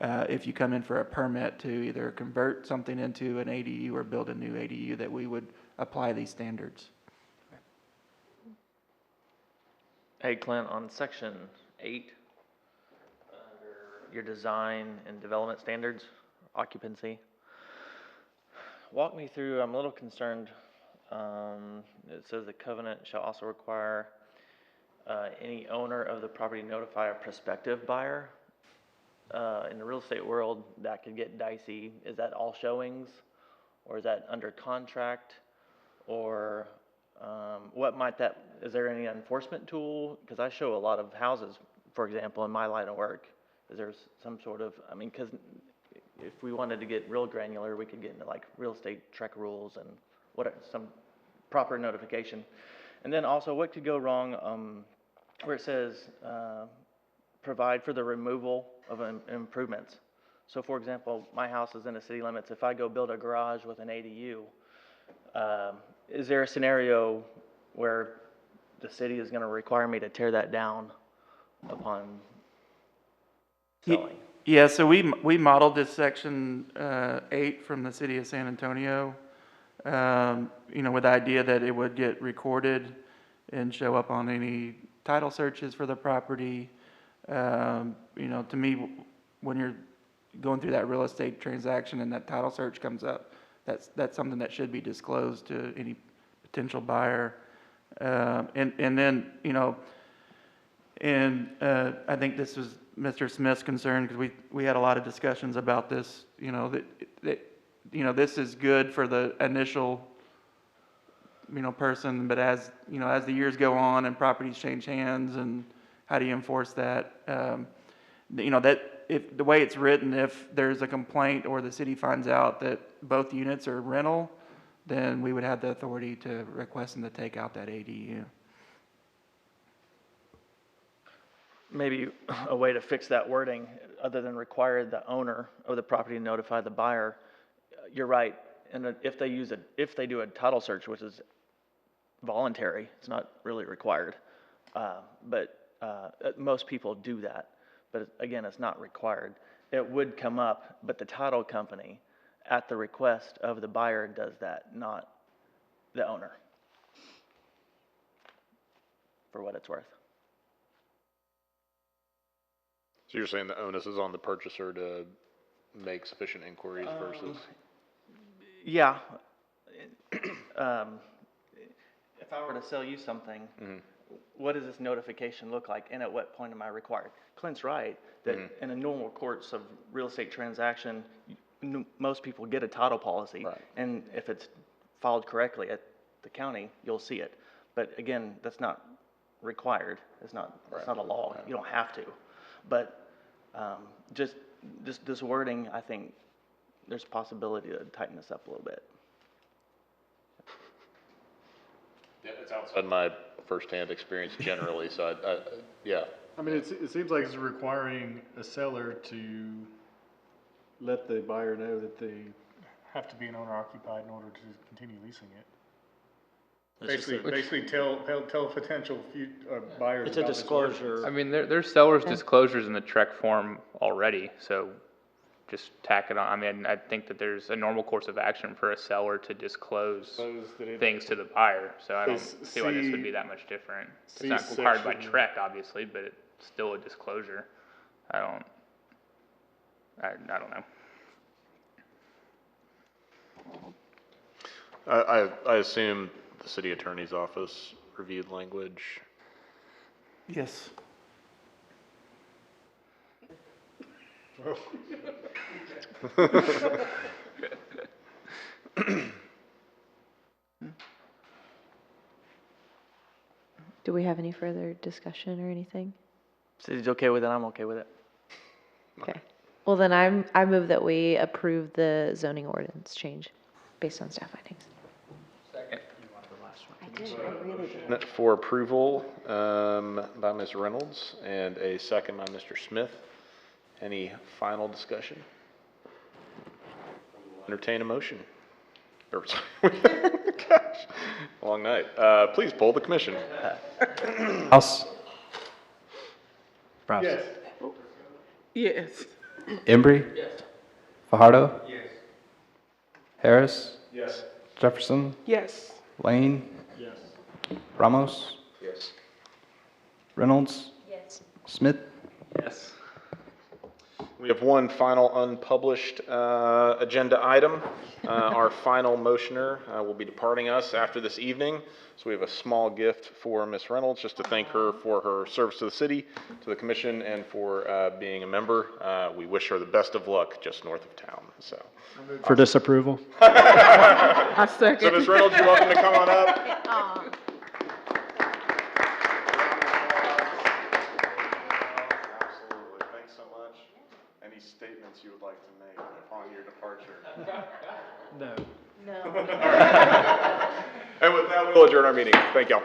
if you come in for a permit to either convert something into an ADU or build a new ADU, that we would apply these standards. Hey, Clint, on section 8, under your design and development standards, occupancy, walk me through, I'm a little concerned. It says the covenant shall also require any owner of the property notify a prospective buyer. In the real estate world, that could get dicey. Is that all showings, or is that under contract, or what might that, is there any enforcement tool? Because I show a lot of houses, for example, in my line of work. Is there some sort of, I mean, because if we wanted to get real granular, we could get into like real estate trek rules and what some proper notification. And then also, what could go wrong where it says provide for the removal of improvements. So for example, my house is in the city limits. If I go build a garage with an ADU, is there a scenario where the city is going to require me to tear that down upon selling? Yeah, so we modeled this section 8 from the city of San Antonio. with the idea that it would get recorded and show up on any title searches for the property. To me, when you're going through that real estate transaction and that title search comes up, that's something that should be disclosed to any potential buyer. And then, I think this was Mr. Smith's concern, because we had a lot of discussions about this, this is good for the initial, person, but as the years go on and properties change hands, and how do you enforce that? That if the way it's written, if there's a complaint or the city finds out that both units are rental, then we would have the authority to request them to take out that ADU. Maybe a way to fix that wording, other than require the owner of the property to notify the buyer. You're right, and if they do a title search, which is voluntary, it's not really required, but most people do that. But again, it's not required. It would come up, but the title company, at the request of the buyer, does that, not the owner, for what it's worth. So you're saying the onus is on the purchaser to make sufficient inquiries versus? Yeah. If I were to sell you something, what does this notification look like, and at what point am I required? Clint's right, that in a normal course of real estate transaction, most people get a title policy, Right. and if it's filed correctly at the county, you'll see it. But again, that's not required. It's not a law. Right. You don't have to. But just this wording, I think there's a possibility to tighten this up a little bit. Yeah, it's outside my firsthand experience generally, so yeah. I mean, it seems like it's requiring a seller to let the buyer know that they have to be an owner occupied in order to continue leasing it. Basically tell potential buyers. It's a about this disclosure. I mean, there's seller's disclosures in the TREC form already, so just tack it on. I mean, I think that there's a normal course of action for a seller to disclose things to the buyer, so I don't see why this would be that much different. It's not required by TREC, obviously, but it's still a disclosure. I don't know. I assume the city attorney's office reviewed language. Yes. Do we have any further discussion or anything? City's okay with it, I'm okay with it. Okay. Well, then I move that we approve the zoning ordinance change based on staff findings. Second. I did, I really did. For approval by Ms. Reynolds and a second by Mr. Smith. Any final discussion? Entertain a motion. Gosh, long night. Please poll the commission. House. Browse. Yes. Yes. Embry. Fajardo. Yes. Harris. Yes. Jefferson. Yes. Lane. Yes. Ramos. Yes. Reynolds. Yes. Smith. Yes. We have one final unpublished agenda item. Our final motioner will be departing us after this evening. So we have a small gift for Ms. Reynolds, just to thank her for her service to the city, to the commission, and for being a member. We wish her the best of luck just north of town. So. For disapproval? I second. So Ms. Reynolds, you're welcome to come on up. Absolutely. Thanks so much. Any statements you would like to make upon your departure? No. No. And with that, we'll adjourn our meeting. Thank y'all.